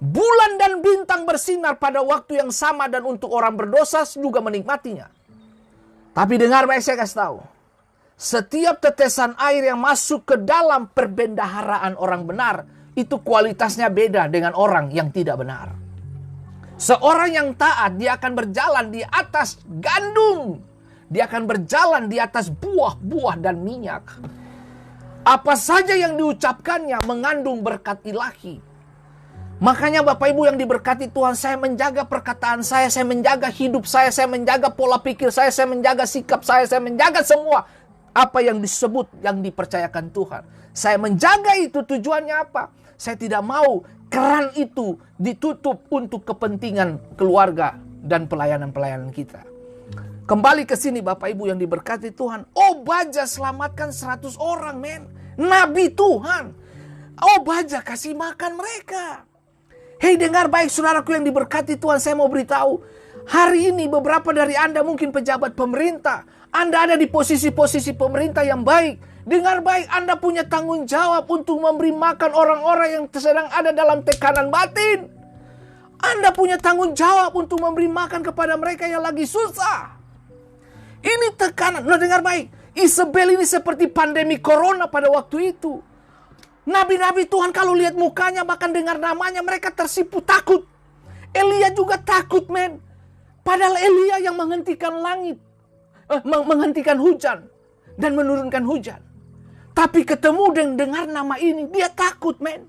Bulan dan bintang bersinar pada waktu yang sama dan untuk orang berdosa juga menikmatinya. Tapi dengar baik saya kasih tahu. Setiap tetesan air yang masuk ke dalam perbendaharaan orang benar, itu kualitasnya beda dengan orang yang tidak benar. Seorang yang taat, dia akan berjalan di atas gandum. Dia akan berjalan di atas buah-buah dan minyak. Apa saja yang diucapkannya mengandung berkat ilahi. Makanya Bapak Ibu yang diberkati Tuhan, saya menjaga perkataan saya menjaga hidup saya menjaga pola pikir saya menjaga sikap saya menjaga semua apa yang disebut, yang dipercayakan Tuhan. Saya menjaga itu, tujuannya apa? Saya tidak mau keran itu ditutup untuk kepentingan keluarga dan pelayanan-pelayanan kita. Kembali ke sini Bapak Ibu yang diberkati Tuhan. Obadja selamatkan 100 orang, men. Nabi Tuhan. Obadja kasih makan mereka. Hei, dengar baik saudaraku yang diberkati Tuhan, saya mau beritahu. Hari ini beberapa dari Anda mungkin pejabat pemerintah. Anda ada di posisi-posisi pemerintah yang baik. Dengar baik, Anda punya tanggung jawab untuk memberi makan orang-orang yang sedang ada dalam tekanan batin. Anda punya tanggung jawab untuk memberi makan kepada mereka yang lagi susah. Ini tekanan. Nah, dengar baik. Isabel ini seperti pandemi corona pada waktu itu. Nabi-nabi Tuhan kalau lihat mukanya, bahkan dengar namanya, mereka tersipu takut. Elia juga takut, men. Padahal Elia yang menghentikan langit, menghentikan hujan dan menurunkan hujan. Tapi ketemu dan dengar nama ini, dia takut, men.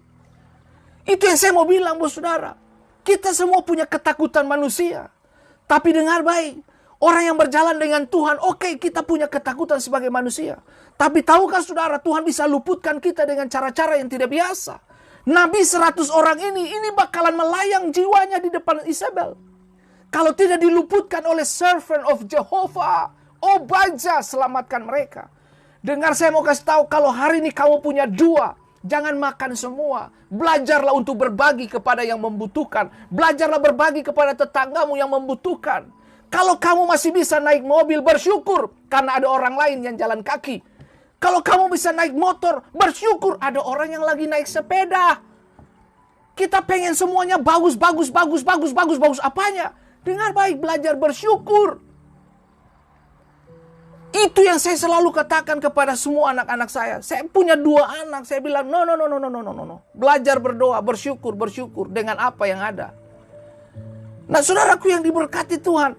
Itu yang saya mau bilang, bos saudara. Kita semua punya ketakutan manusia. Tapi dengar baik, orang yang berjalan dengan Tuhan, oke, kita punya ketakutan sebagai manusia. Tapi tahukah saudara, Tuhan bisa luputkan kita dengan cara-cara yang tidak biasa. Nabi 100 orang ini bakalan melayang jiwanya di depan Isabel. Kalau tidak diluputkan oleh servant of Jehovah, Obadja selamatkan mereka. Dengar, saya mau kasih tahu, kalau hari ini kamu punya 2, jangan makan semua. Belajarlah untuk berbagi kepada yang membutuhkan. Belajarlah berbagi kepada tetanggamu yang membutuhkan. Kalau kamu masih bisa naik mobil, bersyukur karena ada orang lain yang jalan kaki. Kalau kamu bisa naik motor, bersyukur ada orang yang lagi naik sepeda. Kita pengen semuanya bagus. Apanya? Dengar baik, belajar bersyukur. Itu yang saya selalu katakan kepada semua anak-anak saya. Saya punya 2 anak, saya bilang no. Belajar berdoa, bersyukur dengan apa yang ada. Nah, saudaraku yang diberkati Tuhan,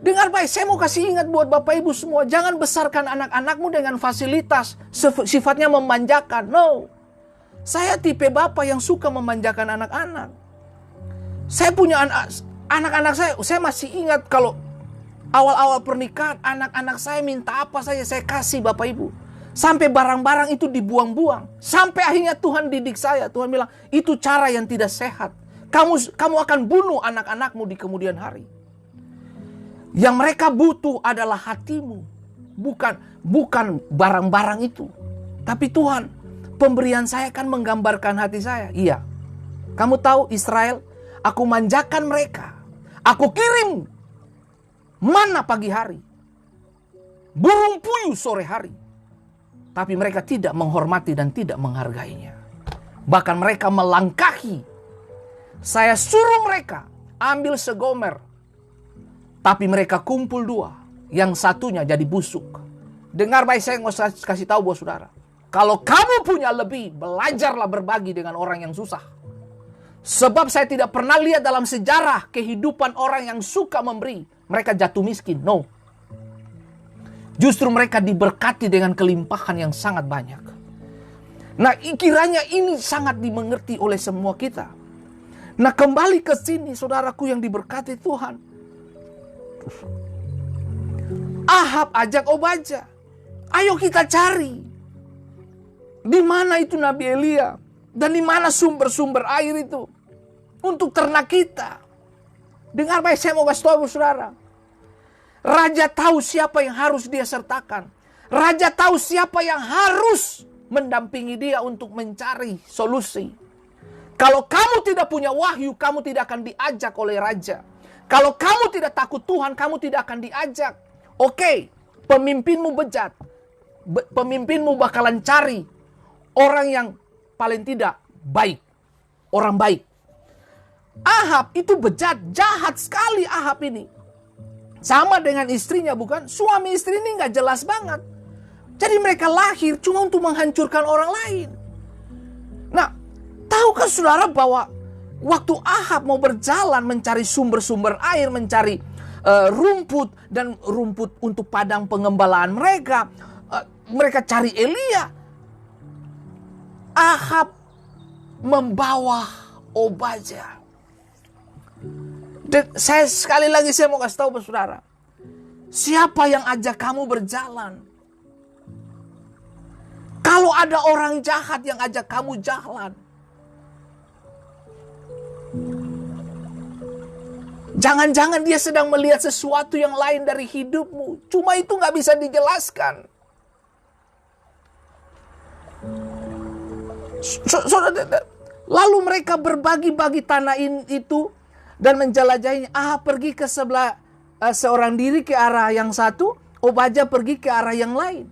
dengar baik, saya mau kasih ingat buat Bapak Ibu semua, jangan besarkan anak-anakmu dengan fasilitas sifatnya memanjakan. No. Saya tipe bapak yang suka memanjakan anak-anak. Saya punya anak-anak saya masih ingat kalau awal-awal pernikahan, anak-anak saya minta apa saja saya kasih Bapak Ibu. Sampai barang-barang itu dibuang-buang. Sampai akhirnya Tuhan didik saya. Tuhan bilang, itu cara yang tidak sehat. Kamu akan bunuh anak-anakmu di kemudian hari. Yang mereka butuh adalah hatimu. Bukan barang-barang itu. Tapi Tuhan, pemberian saya kan menggambarkan hati saya. Iya. Kamu tahu Israel, aku manjakan mereka. Aku kirim mana pagi hari. Burung puyuh sore hari. Tapi mereka tidak menghormati dan tidak menghargainya. Bahkan mereka melangkahi. Saya suruh mereka ambil segomer. Tapi mereka kumpul 2. Yang satunya jadi busuk. Dengar baik, saya mau kasih tahu buat saudara. Kalau kamu punya lebih, belajarlah berbagi dengan orang yang susah. Sebab saya tidak pernah lihat dalam sejarah kehidupan orang yang suka memberi, mereka jatuh miskin. No. Justru mereka diberkati dengan kelimpahan yang sangat banyak. Nah, kiranya ini sangat dimengerti oleh semua kita. Nah, kembali ke sini saudaraku yang diberkati Tuhan. Ahab ajak Obadja. Ayo kita cari. Di mana itu Nabi Elia? Dan di mana sumber-sumber air itu? Untuk ternak kita. Dengar baik, saya mau kasih tahu saudara. Raja tahu siapa yang harus dia sertakan. Raja tahu siapa yang harus mendampingi dia untuk mencari solusi. Kalau kamu tidak punya wahyu, kamu tidak akan diajak oleh raja. Kalau kamu tidak takut Tuhan, kamu tidak akan diajak. Oke, pemimpinmu bejat. Pemimpinmu bakalan cari orang yang paling tidak baik. Orang baik. Ahab itu bejat, jahat sekali Ahab ini. Sama dengan istrinya, bukan? Suami istri ini gak jelas banget. Jadi mereka lahir cuma untuk menghancurkan orang lain. Nah, tahukah saudara bahwa waktu Ahab mau berjalan mencari sumber-sumber air, mencari rumput dan rumput untuk padang pengembalaan mereka, mereka cari Elia. Ahab membawa Obadya. Dan sekali lagi saya mau kasih tahu saudara, siapa yang ajak kamu berjalan? Kalau ada orang jahat yang ajak kamu jalan, jangan-jangan dia sedang melihat sesuatu yang lain dari hidupmu. Cuma itu gak bisa dijelaskan. Lalu mereka berbagi-bagi tanah itu dan menjelajahinya. Ahab pergi ke sebelah seorang diri ke arah yang satu, Obadya pergi ke arah yang lain.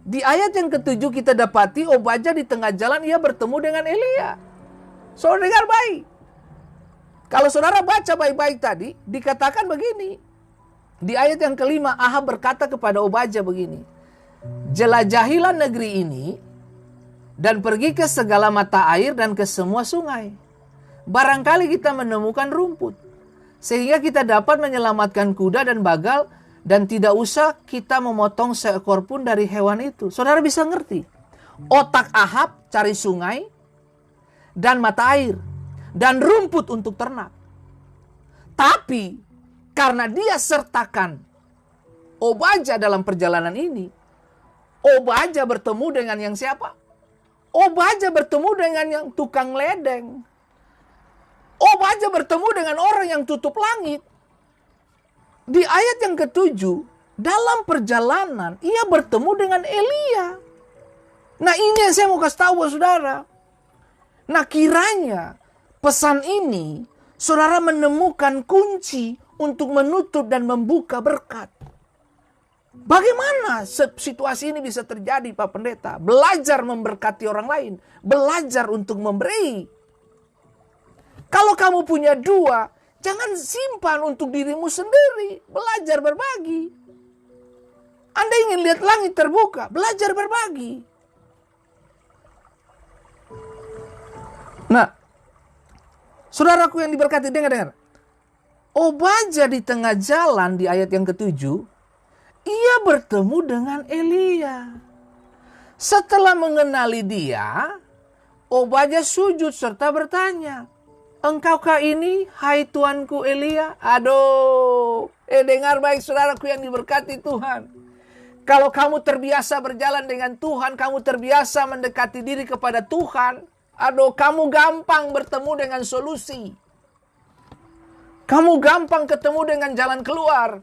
Di ayat yang ke-7 kita dapati Obadya di tengah jalan ia bertemu dengan Elia. Saudara dengar baik. Kalau saudara baca baik-baik tadi, dikatakan begini. Di ayat yang ke-5, Ahab berkata kepada Obadya begini. Jelajahilah negeri ini dan pergi ke segala mata air dan ke semua sungai. Barangkali kita menemukan rumput, sehingga kita dapat menyelamatkan kuda dan bagal, dan tidak usah kita memotong seekor pun dari hewan itu. Saudara bisa ngerti? Otak Ahab cari sungai dan mata air dan rumput untuk ternak. Tapi karena dia sertakan Obadya dalam perjalanan ini, Obadya bertemu dengan yang siapa? Obadya bertemu dengan yang tukang ledeng. Obadya bertemu dengan orang yang tutup langit. Di ayat yang ke-7, dalam perjalanan ia bertemu dengan Elia. Nah, ini yang saya mau kasih tahu saudara. Nah, kiranya pesan ini saudara menemukan kunci untuk menutup dan membuka berkat. Bagaimana situasi ini bisa terjadi, Pak Pendeta? Belajar memberkati orang lain, belajar untuk memberi. Kalau kamu punya dua, jangan simpan untuk dirimu sendiri. Belajar berbagi. Anda ingin lihat langit terbuka, belajar berbagi. Nah, saudaraku yang diberkati, dengar. Obadya di tengah jalan di ayat yang ke-7, ia bertemu dengan Elia. Setelah mengenali dia, Obadya sujud serta bertanya, "Engkaukah ini, hai tuanku Elia?" Aduh, dengar baik saudaraku yang diberkati Tuhan. Kalau kamu terbiasa berjalan dengan Tuhan, kamu terbiasa mendekati diri kepada Tuhan, aduh, kamu gampang bertemu dengan solusi. Kamu gampang ketemu dengan jalan keluar.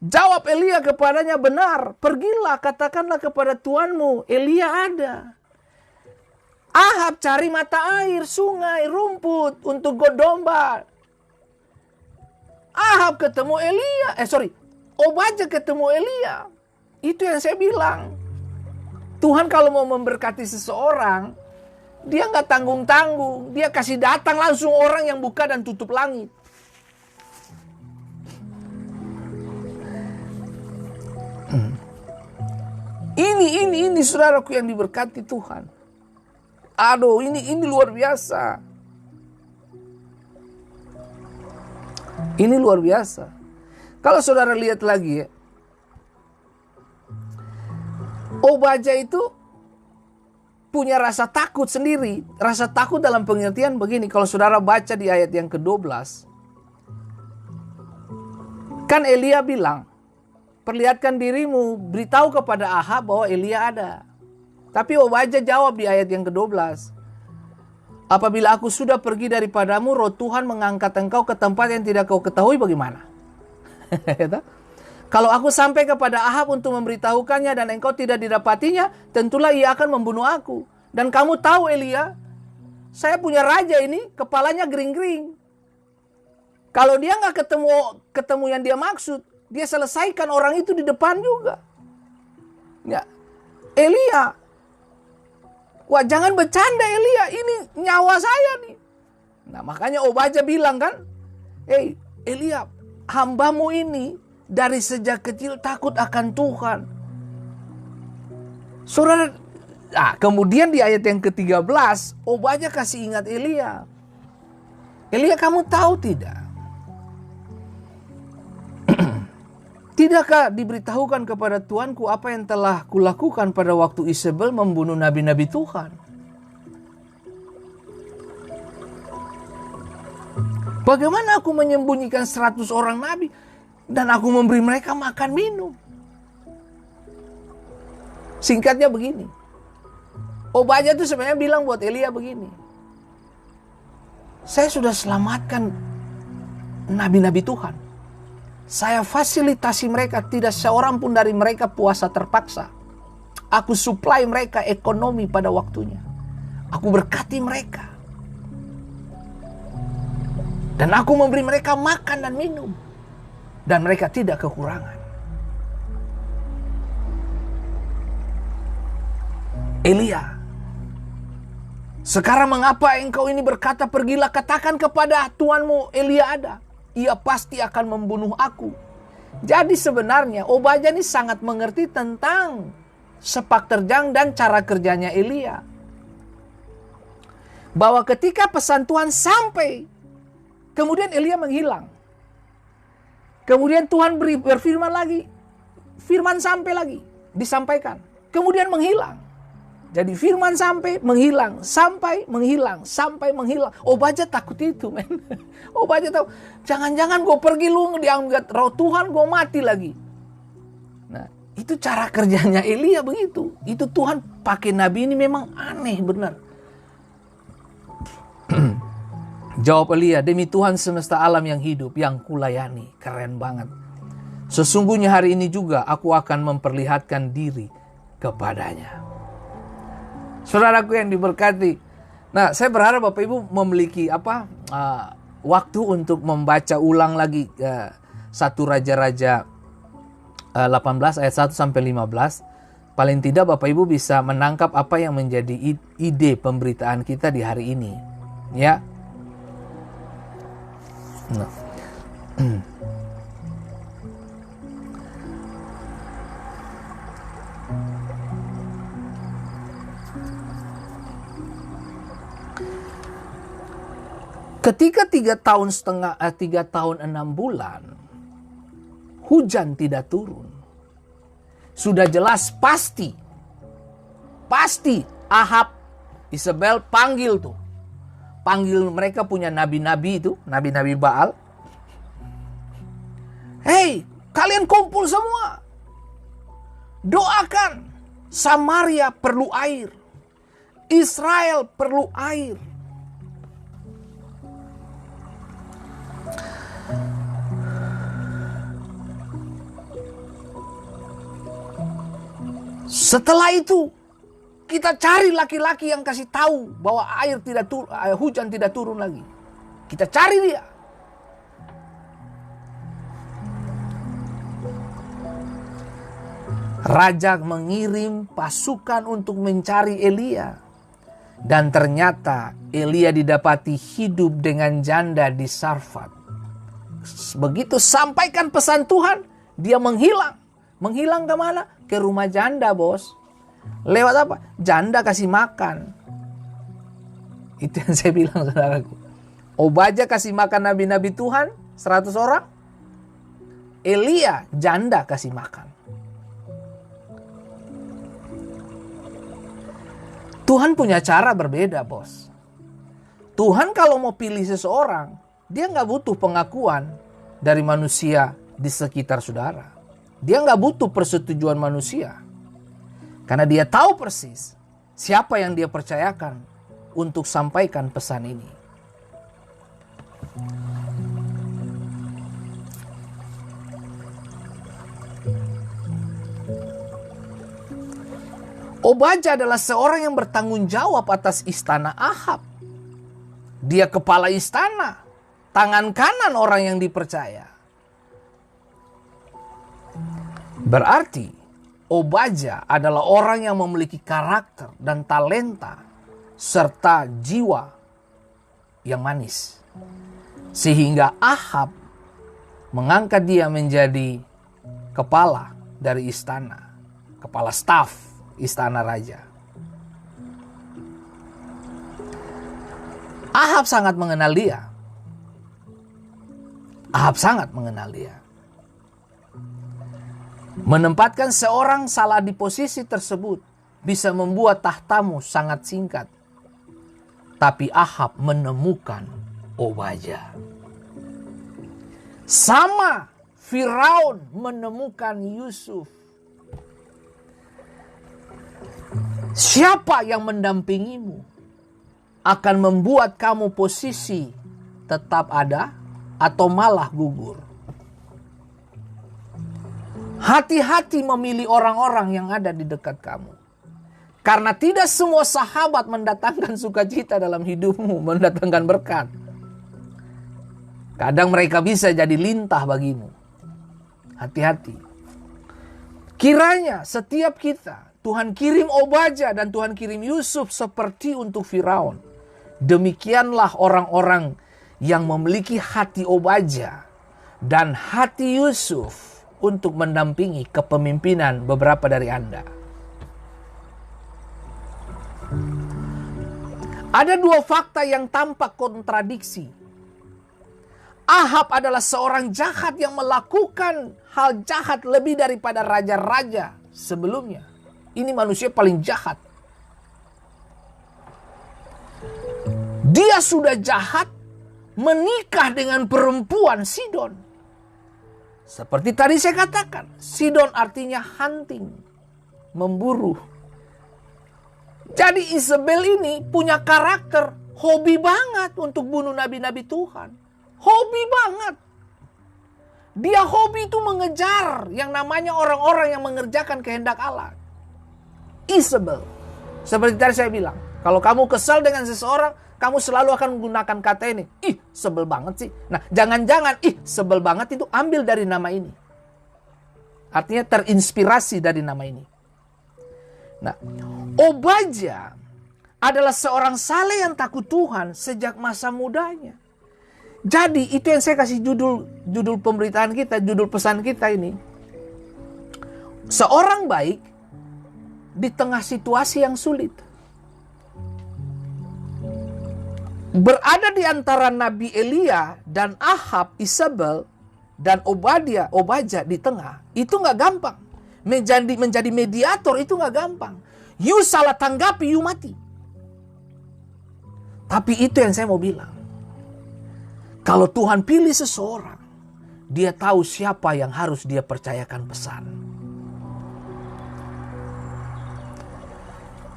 Jawab Elia kepadanya, "Benar, pergilah katakanlah kepada tuanmu, Elia ada." Ahab cari mata air, sungai, rumput untuk domba. Ahab ketemu Obadya ketemu Elia. Itu yang saya bilang. Tuhan kalau mau memberkati seseorang, dia nggak tanggung-tanggung. Dia kasih datang langsung orang yang buka dan tutup langit. Ini saudaraku yang diberkati Tuhan. Aduh, ini luar biasa. Ini luar biasa. Kalau saudara lihat lagi ya, Obadya itu punya rasa takut sendiri. Rasa takut dalam pengertian begini, kalau saudara baca di ayat yang ke-12. Kan Elia bilang, "Perlihatkan dirimu, beritahu kepada Ahab bahwa Elia ada." Tapi Obadya jawab di ayat yang ke-12. "Apabila aku sudah pergi daripadamu, roh Tuhan mengangkat engkau ke tempat yang tidak kau ketahui, bagaimana?" "Kalau aku sampai kepada Ahab untuk memberitahukannya dan engkau tidak didapatinya, tentulah ia akan membunuh aku. Dan kamu tahu Elia, saya punya raja ini, kepalanya gering-gering. Kalau dia nggak ketemu yang dia maksud, dia selesaikan orang itu di depan juga." Ya, Elia, wah jangan bercanda Elia, ini nyawa saya nih. Nah makanya Obadya bilang kan, Elia, hambamu ini dari sejak kecil takut akan Tuhan. Saudara, kemudian di ayat yang ke-13, Obadya kasih ingat Elia. Elia, kamu tahu tidak? Tidakkah diberitahukan kepada Tuanku apa yang telah kulakukan pada waktu Isabel membunuh nabi-nabi Tuhan? Bagaimana aku menyembunyikan 100 orang nabi dan aku memberi mereka makan minum? Singkatnya begini. Obadya itu sebenarnya bilang buat Elia begini. Saya sudah selamatkan nabi-nabi Tuhan. Saya fasilitasi mereka, tidak seorang pun dari mereka puasa terpaksa. Aku supply mereka ekonomi pada waktunya. Aku berkati mereka. Dan aku memberi mereka makan dan minum. Dan mereka tidak kekurangan. Elia, sekarang mengapa engkau ini berkata, pergilah katakan kepada tuanmu Elia ada. Ia pasti akan membunuh aku. Jadi sebenarnya Obadya ini sangat mengerti tentang sepak terjang dan cara kerjanya Elia. Bahwa ketika pesan Tuhan sampai, kemudian Elia menghilang. Kemudian Tuhan berfirman lagi. Firman sampai lagi. Disampaikan. Kemudian menghilang. Jadi firman sampai, menghilang. Sampai, menghilang. Sampai, menghilang. Obadya takut itu, men. Obadya tahu. Jangan-jangan gue pergi, lu diangkat roh Tuhan, gue mati lagi. Nah, itu cara kerjanya Elia begitu. Itu Tuhan pakai nabi ini memang aneh, benar. Jawab Elia, demi Tuhan semesta alam yang hidup, yang kulayani. Keren banget. Sesungguhnya hari ini juga aku akan memperlihatkan diri kepadanya. Saudaraku yang diberkati. Nah, saya berharap Bapak Ibu memiliki waktu untuk membaca ulang lagi 1 Raja-Raja 18 ayat 1 sampai 15. Paling tidak Bapak Ibu bisa menangkap apa yang menjadi ide pemberitaan kita di hari ini. Ya. Nah. Ketika 3 tahun 6 bulan, hujan tidak turun. Sudah jelas pasti Ahab, Isabel panggil tuh. Panggil mereka punya nabi-nabi itu, nabi-nabi Baal. Hei, kalian kumpul semua. Doakan, Samaria perlu air. Israel perlu air. Setelah itu, kita cari laki-laki yang kasih tahu bahwa hujan tidak turun lagi. Kita cari dia. Raja mengirim pasukan untuk mencari Elia. Dan ternyata Elia didapati hidup dengan janda di Sarfat. Begitu sampaikan pesan Tuhan, dia menghilang. Menghilang kemana? Ke rumah janda, bos. Lewat apa? Janda kasih makan. Itu yang saya bilang, saudaraku. Obadya kasih makan nabi-nabi Tuhan 100 orang. Elia janda kasih makan. Tuhan punya cara berbeda, bos. Tuhan kalau mau pilih seseorang, dia nggak butuh pengakuan dari manusia di sekitar saudara. Dia nggak butuh persetujuan manusia. Karena dia tahu persis siapa yang dia percayakan untuk sampaikan pesan ini. Obadya adalah seorang yang bertanggung jawab atas istana Ahab. Dia kepala istana, tangan kanan orang yang dipercaya. Berarti Obadya adalah orang yang memiliki karakter dan talenta serta jiwa yang manis. Sehingga Ahab mengangkat dia menjadi kepala dari istana, kepala staf istana raja. Ahab sangat mengenal dia. Ahab sangat mengenal dia. Menempatkan seorang salah di posisi tersebut bisa membuat tahtamu sangat singkat. Tapi Ahab menemukan Obadya. Sama Firaun menemukan Yusuf. Siapa yang mendampingimu akan membuat kamu posisi tetap ada atau malah gugur. Hati-hati memilih orang-orang yang ada di dekat kamu. Karena tidak semua sahabat mendatangkan sukacita dalam hidupmu, mendatangkan berkat. Kadang mereka bisa jadi lintah bagimu. Hati-hati. Kiranya setiap kita, Tuhan kirim Obadya dan Tuhan kirim Yusuf seperti untuk Firaun. Demikianlah orang-orang yang memiliki hati Obadya dan hati Yusuf untuk mendampingi kepemimpinan beberapa dari Anda. Ada dua fakta yang tampak kontradiksi. Ahab adalah seorang jahat yang melakukan hal jahat lebih daripada raja-raja sebelumnya. Ini manusia paling jahat. Dia sudah jahat menikah dengan perempuan Sidon. Seperti tadi saya katakan, Sidon artinya hunting, memburu. Jadi Isabel ini punya karakter hobi banget untuk bunuh nabi-nabi Tuhan. Hobi banget. Dia hobi itu mengejar yang namanya orang-orang yang mengerjakan kehendak Allah. Isabel. Seperti tadi saya bilang, kalau kamu kesal dengan seseorang, kamu selalu akan menggunakan kata ini. Ih, sebel banget sih. Nah, jangan-jangan, sebel banget itu ambil dari nama ini. Artinya terinspirasi dari nama ini. Nah, Obadya adalah seorang saleh yang takut Tuhan sejak masa mudanya. Jadi itu yang saya kasih judul pemberitaan kita, judul pesan kita ini. Seorang baik di tengah situasi yang sulit. Berada di antara Nabi Elia dan Ahab, Isabel dan Obadya di tengah, itu nggak gampang. Menjadi mediator itu nggak gampang. You salah tanggapi, you mati. Tapi itu yang saya mau bilang. Kalau Tuhan pilih seseorang, dia tahu siapa yang harus dia percayakan pesan.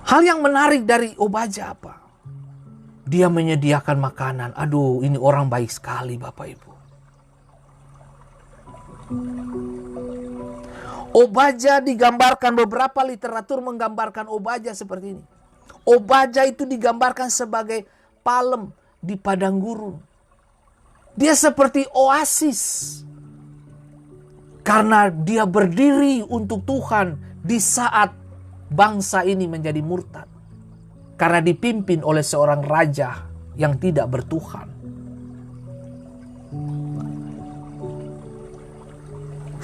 Hal yang menarik dari Obadya apa? Dia menyediakan makanan. Aduh, ini orang baik sekali Bapak Ibu. Obadya digambarkan, beberapa literatur menggambarkan Obadya seperti ini. Obadya itu digambarkan sebagai palem di padang gurun. Dia seperti oasis. Karena dia berdiri untuk Tuhan di saat bangsa ini menjadi murtad. Karena dipimpin oleh seorang raja yang tidak bertuhan.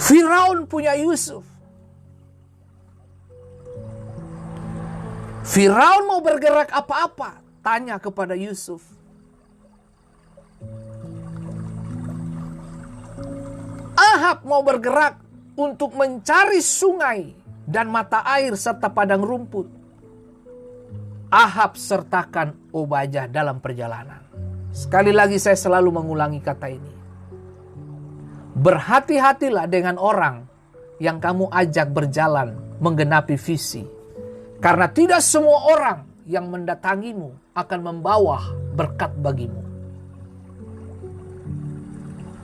Firaun punya Yusuf. Firaun mau bergerak apa-apa, tanya kepada Yusuf. Ahab mau bergerak untuk mencari sungai dan mata air serta padang rumput. Ahab sertakan Obadya dalam perjalanan. Sekali lagi saya selalu mengulangi kata ini. Berhati-hatilah dengan orang yang kamu ajak berjalan menggenapi visi. Karena tidak semua orang yang mendatangimu akan membawa berkat bagimu.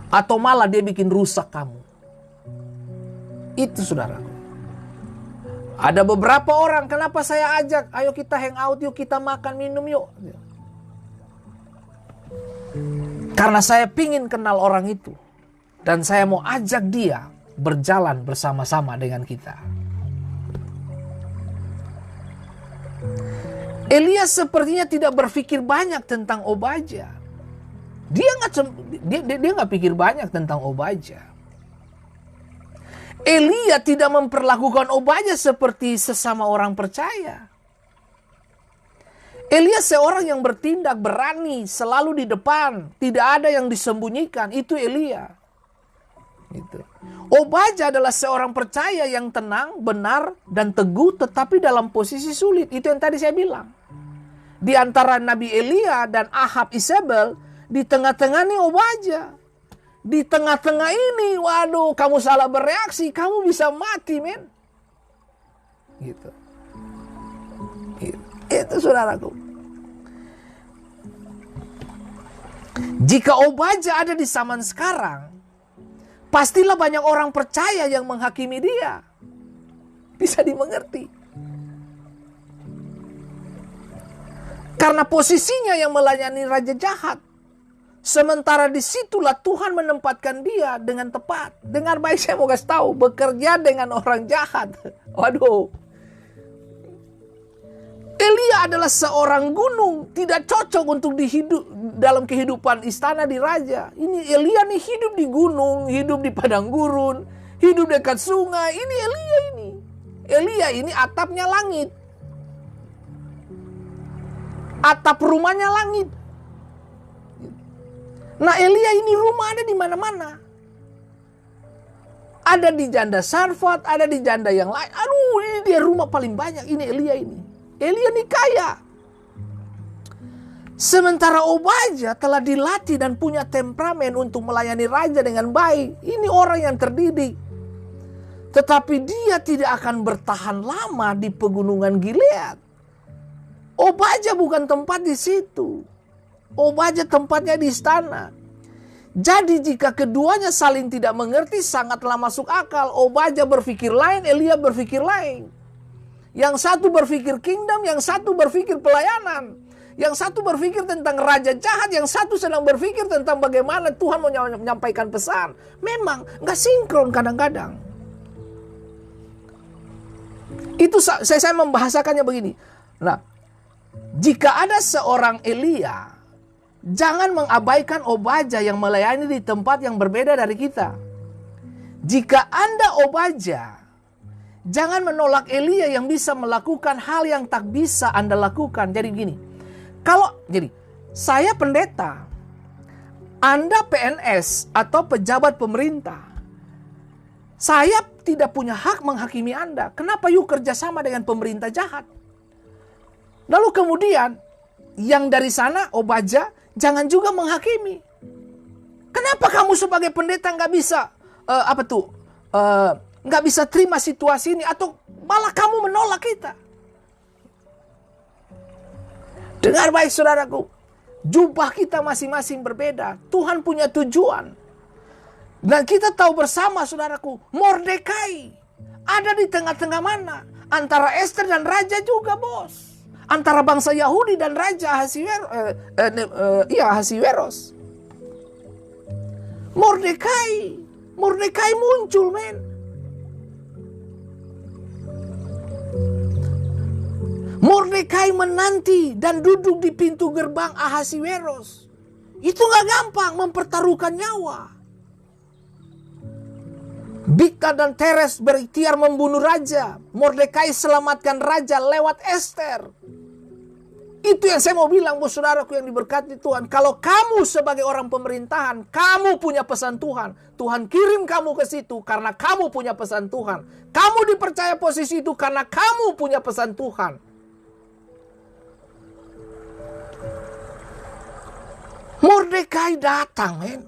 Atau malah dia bikin rusak kamu. Itu saudaraku. Ada beberapa orang, kenapa saya ajak, ayo kita hang out yuk, kita makan minum yuk. Karena saya pingin kenal orang itu. Dan saya mau ajak dia berjalan bersama-sama dengan kita. Elia sepertinya tidak berpikir banyak tentang Obadya. Dia nggak pikir banyak tentang Obadya. Elia tidak memperlakukan Obadya seperti sesama orang percaya. Elia seorang yang bertindak berani, selalu di depan, tidak ada yang disembunyikan. Itu Elia. Gitu. Obadya adalah seorang percaya yang tenang, benar, dan teguh, tetapi dalam posisi sulit. Itu yang tadi saya bilang. Di antara Nabi Elia dan Ahab Isabel, di tengah-tengah ini Obadya. Di tengah-tengah ini, waduh, kamu salah bereaksi, kamu bisa mati, men. Gitu. Itu saudaraku. Jika Obadya ada di zaman sekarang, pastilah banyak orang percaya yang menghakimi dia. Bisa dimengerti. Karena posisinya yang melayani raja jahat. Sementara disitulah Tuhan menempatkan dia dengan tepat. Dengar baik, saya mau kasih tahu, bekerja dengan orang jahat. Waduh. Elia adalah seorang gunung, tidak cocok untuk dalam kehidupan istana di raja. Ini Elia nih hidup di gunung, hidup di padang gurun, hidup dekat sungai. Ini Elia ini. Elia ini atapnya langit. Atap rumahnya langit. Nah, Elia ini rumah ada di mana-mana. Ada di janda Sarfat, ada di janda yang lain. Aduh, ini dia rumah paling banyak. Ini Elia ini. Elia ini kaya. Sementara Obadya telah dilatih dan punya temperamen untuk melayani raja dengan baik. Ini orang yang terdidik. Tetapi dia tidak akan bertahan lama di pegunungan Gilead. Obadya bukan tempat di situ. Obadya tempatnya di istana. Jadi jika keduanya saling tidak mengerti, sangatlah masuk akal. Obadya berpikir lain, Elia berpikir lain. Yang satu berpikir kingdom, yang satu berpikir pelayanan. Yang satu berpikir tentang raja jahat, yang satu sedang berpikir tentang bagaimana Tuhan mau menyampaikan pesan. Memang gak sinkron kadang-kadang. Itu saya membahasakannya begini. Nah, jika ada seorang Elia, jangan mengabaikan Obadya yang melayani di tempat yang berbeda dari kita. Jika Anda Obadya, jangan menolak Elia yang bisa melakukan hal yang tak bisa Anda lakukan. Jadi gini, jadi saya pendeta, Anda PNS atau pejabat pemerintah, saya tidak punya hak menghakimi Anda. Kenapa yuk kerjasama dengan pemerintah jahat? Lalu kemudian yang dari sana Obadya jangan juga menghakimi. Kenapa kamu sebagai pendeta nggak bisa nggak bisa terima situasi ini, atau malah kamu menolak kita? Dengar baik saudaraku, jubah kita masing-masing berbeda. Tuhan punya tujuan. Dan kita tahu bersama saudaraku, Mordekai ada di tengah-tengah mana? Antara Esther dan raja juga, bos. Antara bangsa Yahudi dan raja Ahasiweros. Mordekai muncul, men. Mordekai menanti dan duduk di pintu gerbang Ahasiweros. Itu gak gampang, mempertaruhkan nyawa. Bigtha dan Teres berikhtiar membunuh raja. Mordekai selamatkan raja lewat Esther. Itu yang saya mau bilang, bos saudaraku yang diberkati Tuhan. Kalau kamu sebagai orang pemerintahan, kamu punya pesan Tuhan. Tuhan kirim kamu ke situ karena kamu punya pesan Tuhan. Kamu dipercaya posisi itu karena kamu punya pesan Tuhan. Mordekai datang, men.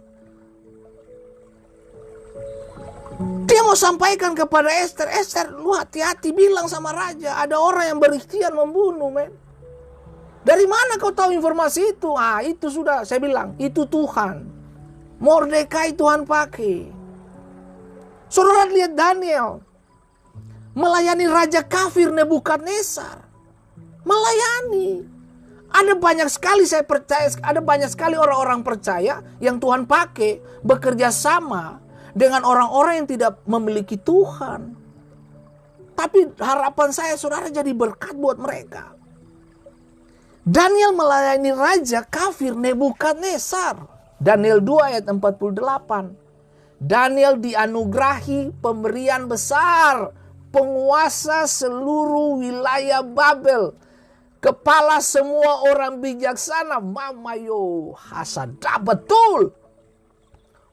Dia mau sampaikan kepada Esther, Esther, lu hati-hati, bilang sama raja, ada orang yang berikhtiar membunuh, men. Dari mana kau tahu informasi itu? Itu sudah, saya bilang, itu Tuhan. Mordekai Tuhan pakai. Saudara lihat Daniel melayani raja kafir Nebukadnezar. Melayani. Ada banyak sekali, saya percaya, ada banyak sekali orang-orang percaya yang Tuhan pakai bekerja sama dengan orang-orang yang tidak memiliki Tuhan. Tapi harapan saya, saudara, jadi berkat buat mereka. Daniel melayani raja kafir Nebukadnezar. Daniel 2 ayat 48. Daniel dianugerahi pemberian besar, penguasa seluruh wilayah Babel, kepala semua orang bijaksana. Mamayo, hasada betul.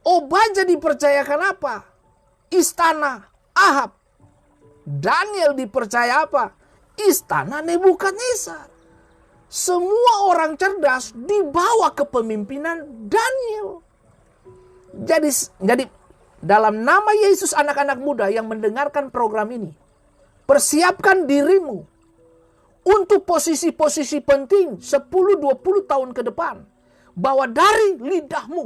Obadja dipercayakan apa? Istana Ahab. Daniel dipercaya apa? Istana Nebukadnezar. Semua orang cerdas dibawa ke pemimpinan Daniel. Jadi dalam nama Yesus, anak-anak muda yang mendengarkan program ini, persiapkan dirimu untuk posisi-posisi penting 10-20 tahun ke depan. Bahwa dari lidahmu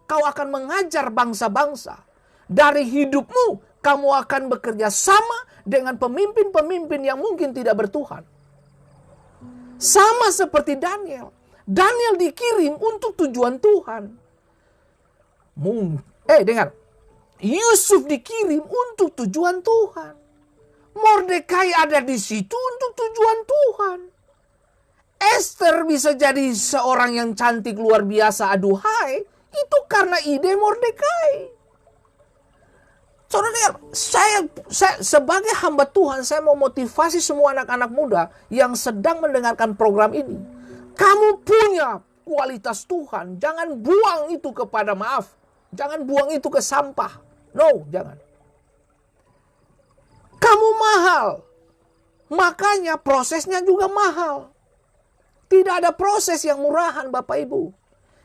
kau akan mengajar bangsa-bangsa. Dari hidupmu kamu akan bekerja sama dengan pemimpin-pemimpin yang mungkin tidak bertuhan. Sama seperti Daniel. Daniel dikirim untuk tujuan Tuhan. Dengar. Yusuf dikirim untuk tujuan Tuhan. Mordekai ada di situ untuk tujuan Tuhan. Esther bisa jadi seorang yang cantik luar biasa, aduhai, itu karena ide Mordekai. Saudara, saya sebagai hamba Tuhan, saya mau motivasi semua anak-anak muda yang sedang mendengarkan program ini. Kamu punya kualitas Tuhan, jangan buang itu kepada jangan buang itu ke sampah. No, jangan. Kamu mahal, makanya prosesnya juga mahal. Tidak ada proses yang murahan, Bapak Ibu.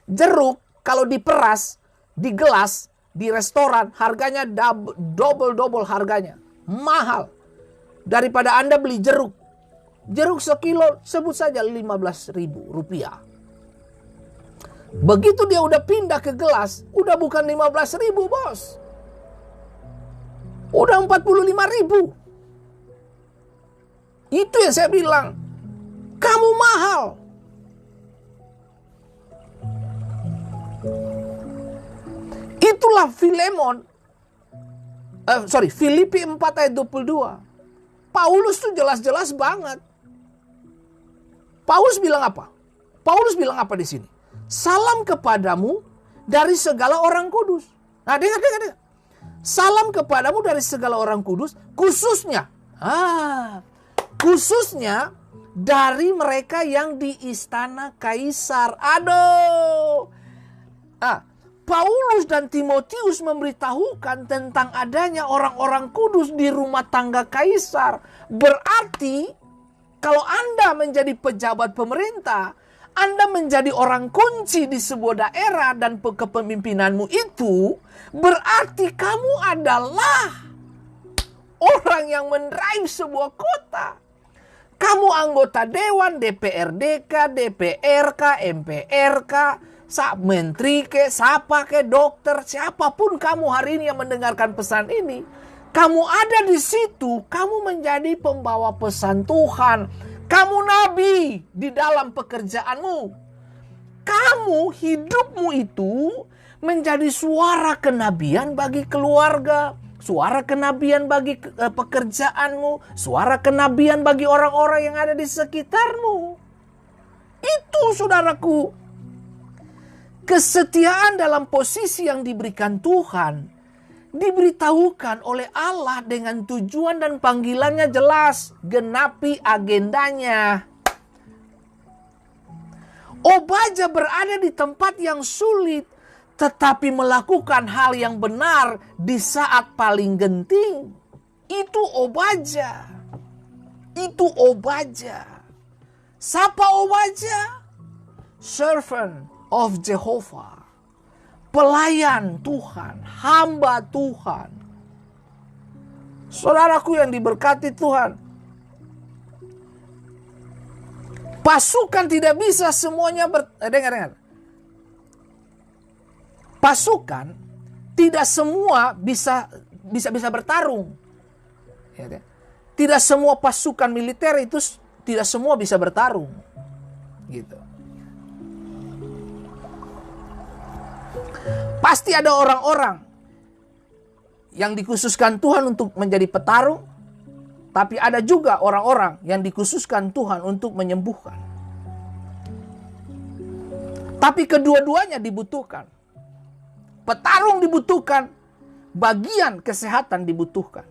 Jeruk kalau diperas, di gelas, di restoran, harganya double harganya. Mahal. Daripada Anda beli jeruk. Jeruk sekilo sebut saja Rp15.000. Begitu dia udah pindah ke gelas, udah bukan 15.000, bos. Udah 45.000. Itu yang saya bilang. Kamu mahal. Itulah Filipi 4 ayat 22. Paulus tuh jelas-jelas banget. Paulus bilang apa? Paulus bilang apa di sini? Salam kepadamu dari segala orang kudus. Nah, dengar. Salam kepadamu dari segala orang kudus, khususnya dari mereka yang di istana kaisar. Aduh. Paulus dan Timotius memberitahukan tentang adanya orang-orang kudus di rumah tangga kaisar. Berarti kalau Anda menjadi pejabat pemerintah, Anda menjadi orang kunci di sebuah daerah dan kepemimpinanmu itu, berarti kamu adalah orang yang mendrive sebuah kota. Kamu anggota dewan, DPRDK, DPRK, MPRK, menteri ke, siapa ke, dokter, siapapun kamu hari ini yang mendengarkan pesan ini, kamu ada di situ, kamu menjadi pembawa pesan Tuhan. Kamu nabi di dalam pekerjaanmu. Kamu, hidupmu itu menjadi suara kenabian bagi keluarga, suara kenabian bagi pekerjaanmu, suara kenabian bagi orang-orang yang ada di sekitarmu. Itu, saudaraku, kesetiaan dalam posisi yang diberikan Tuhan, diberitahukan oleh Allah dengan tujuan dan panggilannya jelas. Genapi agendanya. Obadja berada di tempat yang sulit, tetapi melakukan hal yang benar di saat paling genting. Itu Obadja. Itu Obadja. Siapa Obadja? Servant of Jehovah. Pelayan Tuhan, hamba Tuhan. Saudaraku yang diberkati Tuhan. Pasukan tidak bisa semuanya dengar. Pasukan tidak semua bisa bertarung. Tidak semua pasukan militer itu tidak semua bisa bertarung. Gitu. Pasti ada orang-orang yang dikhususkan Tuhan untuk menjadi petarung, tapi ada juga orang-orang yang dikhususkan Tuhan untuk menyembuhkan. Tapi kedua-duanya dibutuhkan. Petarung dibutuhkan, bagian kesehatan dibutuhkan.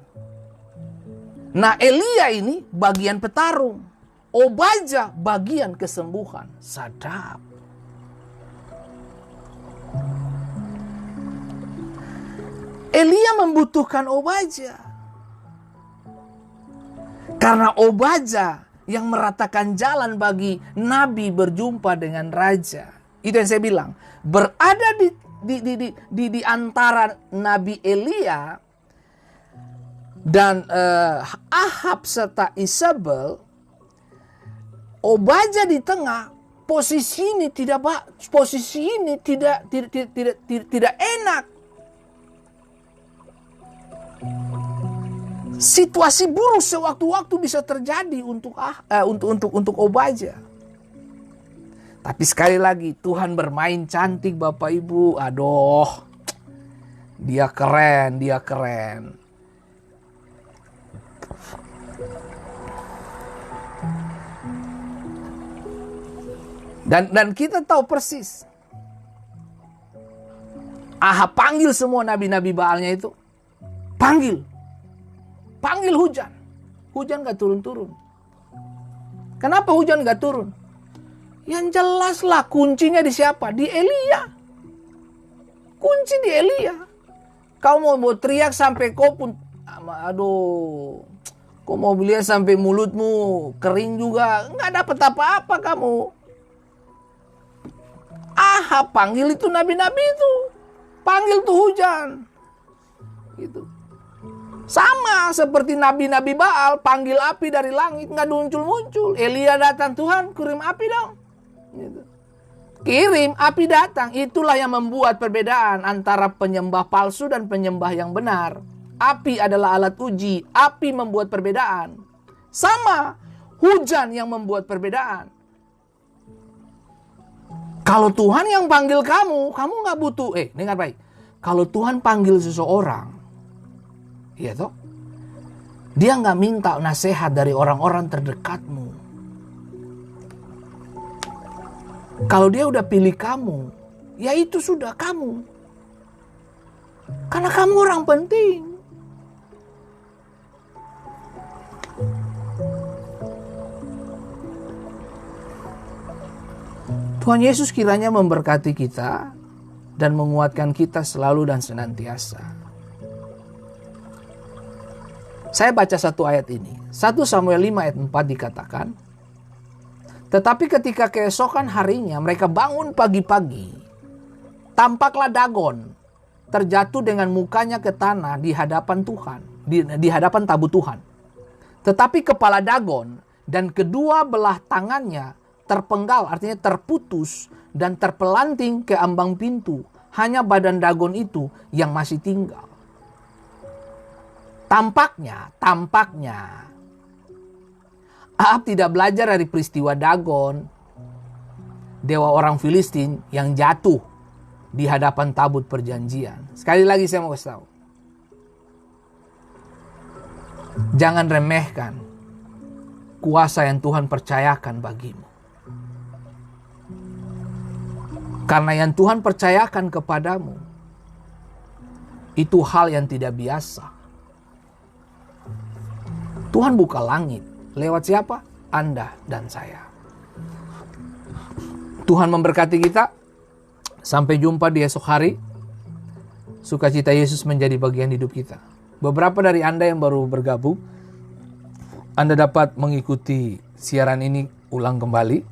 Nah, Elia ini bagian petarung. Obaja bagian kesembuhan. Sadap. Elia membutuhkan Obaja. Karena Obaja yang meratakan jalan bagi nabi berjumpa dengan raja. Itu yang saya bilang. Berada di antara Nabi Elia dan Ahab serta Isabel, Obaja di tengah. Posisi ini tidak enak. Situasi buruk sewaktu-waktu bisa terjadi untuk Obaja. Tapi sekali lagi Tuhan bermain cantik Bapak Ibu. Aduh, dia keren. Dan kita tahu persis. Ahab panggil semua nabi-nabi Baalnya itu. Panggil hujan. Hujan gak turun-turun. Kenapa hujan gak turun? Yang jelas lah kuncinya di siapa? Di Elia. Kunci di Elia. Kau mau teriak sampai kau pun, aduh, kau mau lihat sampai mulutmu kering juga, nggak dapat apa-apa kamu. Ahab panggil itu nabi-nabi itu, panggil tuh hujan, gitu. Sama seperti nabi-nabi Baal, panggil api dari langit, nggak muncul-muncul. Elia datang, Tuhan kirim api dong. Gitu. Kirim api datang. Itulah yang membuat perbedaan antara penyembah palsu dan penyembah yang benar. Api adalah alat uji. Api membuat perbedaan. Sama, hujan yang membuat perbedaan. Kalau Tuhan yang panggil kamu nggak butuh. Dengar baik. Kalau Tuhan panggil seseorang, ya toh, dia nggak minta nasihat dari orang-orang terdekatmu. Kalau dia udah pilih kamu, ya itu sudah kamu. Karena kamu orang penting. Tuhan Yesus kiranya memberkati kita dan menguatkan kita selalu dan senantiasa. Saya baca satu ayat ini. 1 Samuel 5 ayat 4 dikatakan, tetapi ketika keesokan harinya mereka bangun pagi-pagi, tampaklah Dagon terjatuh dengan mukanya ke tanah di hadapan Tuhan, di hadapan tabut Tuhan. Tetapi kepala Dagon dan kedua belah tangannya terpenggal, artinya terputus dan terpelanting ke ambang pintu. Hanya badan Dagon itu yang masih tinggal. Tampaknya Ahab tidak belajar dari peristiwa Dagon, dewa orang Filistin yang jatuh di hadapan tabut perjanjian. Sekali lagi saya mau kasih tahu. Jangan remehkan kuasa yang Tuhan percayakan bagimu. Karena yang Tuhan percayakan kepadamu itu hal yang tidak biasa. Tuhan buka langit. Lewat siapa? Anda dan saya. Tuhan memberkati kita. Sampai jumpa di esok hari. Sukacita Yesus menjadi bagian hidup kita. Beberapa dari Anda yang baru bergabung, Anda dapat mengikuti siaran ini ulang kembali.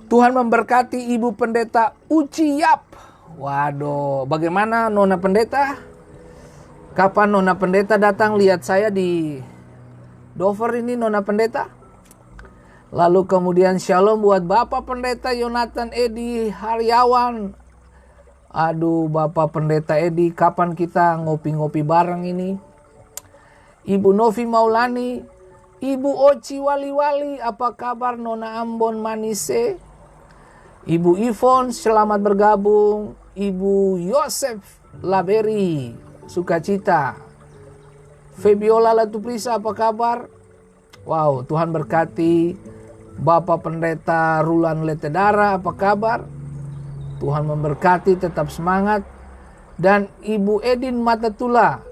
Tuhan memberkati Ibu Pendeta Uci Yap. Waduh, bagaimana Nona Pendeta? Kapan Nona Pendeta datang lihat saya di Dover ini, Nona Pendeta? Lalu kemudian shalom buat Bapak Pendeta Yonatan Edi Haryawan. Aduh, Bapak Pendeta Edi, kapan kita ngopi-ngopi bareng ini? Ibu Novi Maulani, Ibu Oci Wali-Wali, apa kabar Nona Ambon Manise? Ibu Ivon, selamat bergabung. Ibu Yosef Laberi, sukacita. Febiola Latuprisa, apa kabar? Wow, Tuhan berkati. Bapak Pendeta Rulan Letedara, apa kabar? Tuhan memberkati, tetap semangat. Dan Ibu Edin Matatula,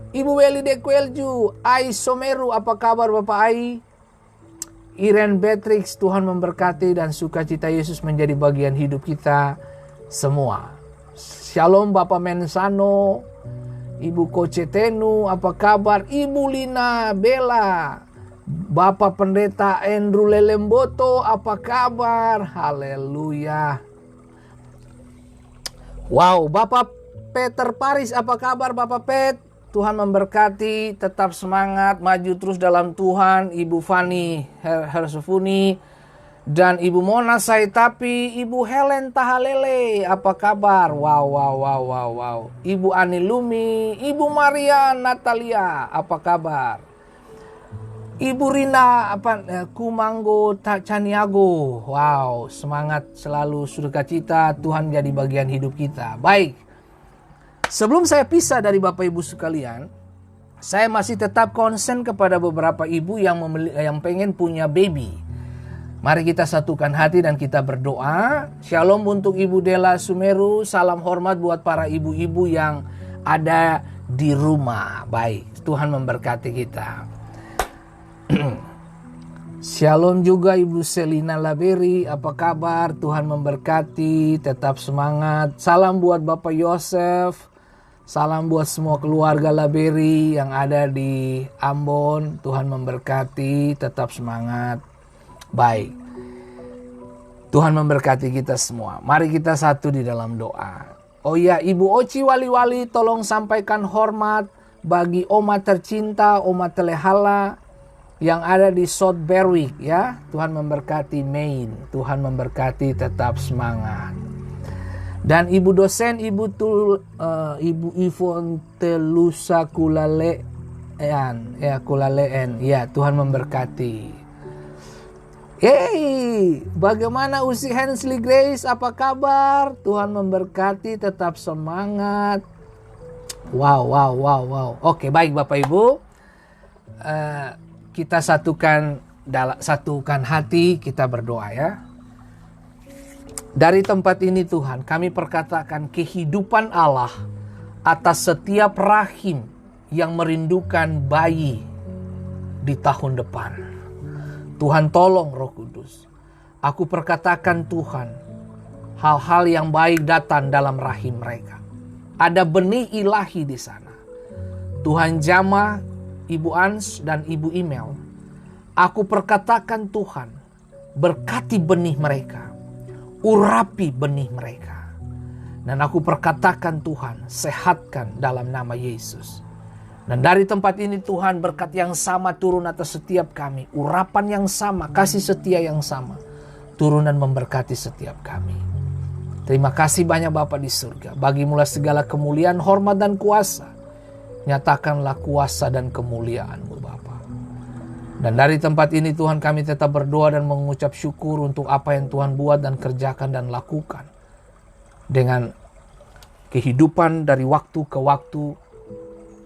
Ibu Weli Dekwelju, Ai Someru, apa kabar Bapak Ai? Iren Beatrix, Tuhan memberkati dan sukacita Yesus menjadi bagian hidup kita semua. Shalom Bapak Mensano, Ibu Kocetenu, apa kabar? Ibu Lina Bella, Bapak Pendeta Andrew Lelemboto, apa kabar? Haleluya. Wow, Bapak Peter Paris, apa kabar Bapak Pet? Tuhan memberkati, tetap semangat, maju terus dalam Tuhan. Ibu Fani Hersofuni dan Ibu Mona Saitapi, Ibu Helen Tahalele, apa kabar? Wow. Ibu Ani Lumi, Ibu Maria Natalia, apa kabar? Ibu Rina Kumanggo Caniago, wow, semangat selalu, sukacita, Tuhan jadi bagian hidup kita. Baik. Sebelum saya pisah dari Bapak Ibu sekalian, saya masih tetap konsen kepada beberapa ibu yang pengen punya baby. Mari kita satukan hati dan kita berdoa. Shalom untuk Ibu Dela Sumeru, salam hormat buat para ibu-ibu yang ada di rumah. Baik, Tuhan memberkati kita. Shalom juga Ibu Selina Laberi, apa kabar? Tuhan memberkati, tetap semangat. Salam buat Bapak Yosef. Salam buat semua keluarga Laberi yang ada di Ambon. Tuhan memberkati, tetap semangat. Baik. Tuhan memberkati kita semua. Mari kita satu di dalam doa. Oh ya, Ibu Oci Wali-Wali, tolong sampaikan hormat bagi Oma tercinta, Oma Telehala yang ada di South Berwick ya. Tuhan memberkati Maine. Tuhan memberkati, tetap semangat. Dan Ibu dosen, Ibu Ivon Telusa Kulaleen, ya Tuhan memberkati. Hey, bagaimana Usi Hensley Grace, apa kabar? Tuhan memberkati, tetap semangat. Wow. Oke, baik Bapak Ibu, kita satukan hati, kita berdoa ya. Dari tempat ini Tuhan, kami perkatakan kehidupan Allah atas setiap rahim yang merindukan bayi di tahun depan. Tuhan tolong Roh Kudus. Aku perkatakan Tuhan, hal-hal yang baik datang dalam rahim mereka. Ada benih ilahi di sana. Tuhan jamah, Ibu Ans dan Ibu Email. Aku perkatakan Tuhan, berkati benih mereka. Urapi benih mereka. Dan aku perkatakan Tuhan, sehatkan dalam nama Yesus. Dan dari tempat ini Tuhan, berkat yang sama turun atas setiap kami. Urapan yang sama, kasih setia yang sama, turun dan memberkati setiap kami. Terima kasih banyak Bapa di surga. Bagimulah segala kemuliaan, hormat dan kuasa. Nyatakanlah kuasa dan kemuliaan-Mu Bapa. Dan dari tempat ini Tuhan, kami tetap berdoa dan mengucap syukur untuk apa yang Tuhan buat dan kerjakan dan lakukan. Dengan kehidupan dari waktu ke waktu,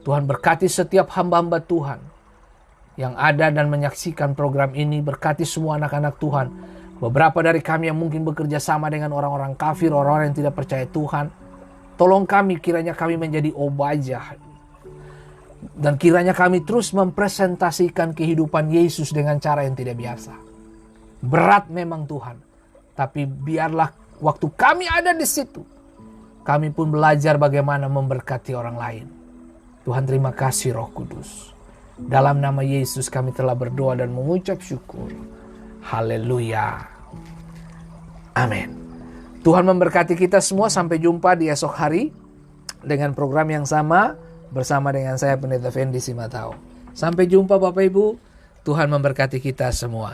Tuhan berkati setiap hamba-hamba Tuhan yang ada dan menyaksikan program ini. Berkati semua anak-anak Tuhan. Beberapa dari kami yang mungkin bekerja sama dengan orang-orang kafir, orang-orang yang tidak percaya Tuhan. Tolong kami, kiranya kami menjadi obajah. Dan kiranya kami terus mempresentasikan kehidupan Yesus dengan cara yang tidak biasa. Berat memang Tuhan. Tapi biarlah waktu kami ada di situ, kami pun belajar bagaimana memberkati orang lain. Tuhan, terima kasih Roh Kudus. Dalam nama Yesus kami telah berdoa dan mengucap syukur. Haleluya. Amin. Tuhan memberkati kita semua. Sampai jumpa di esok hari dengan program yang sama bersama dengan saya Pendeta Fendi Simatau. Sampai jumpa Bapak Ibu. Tuhan memberkati kita semua.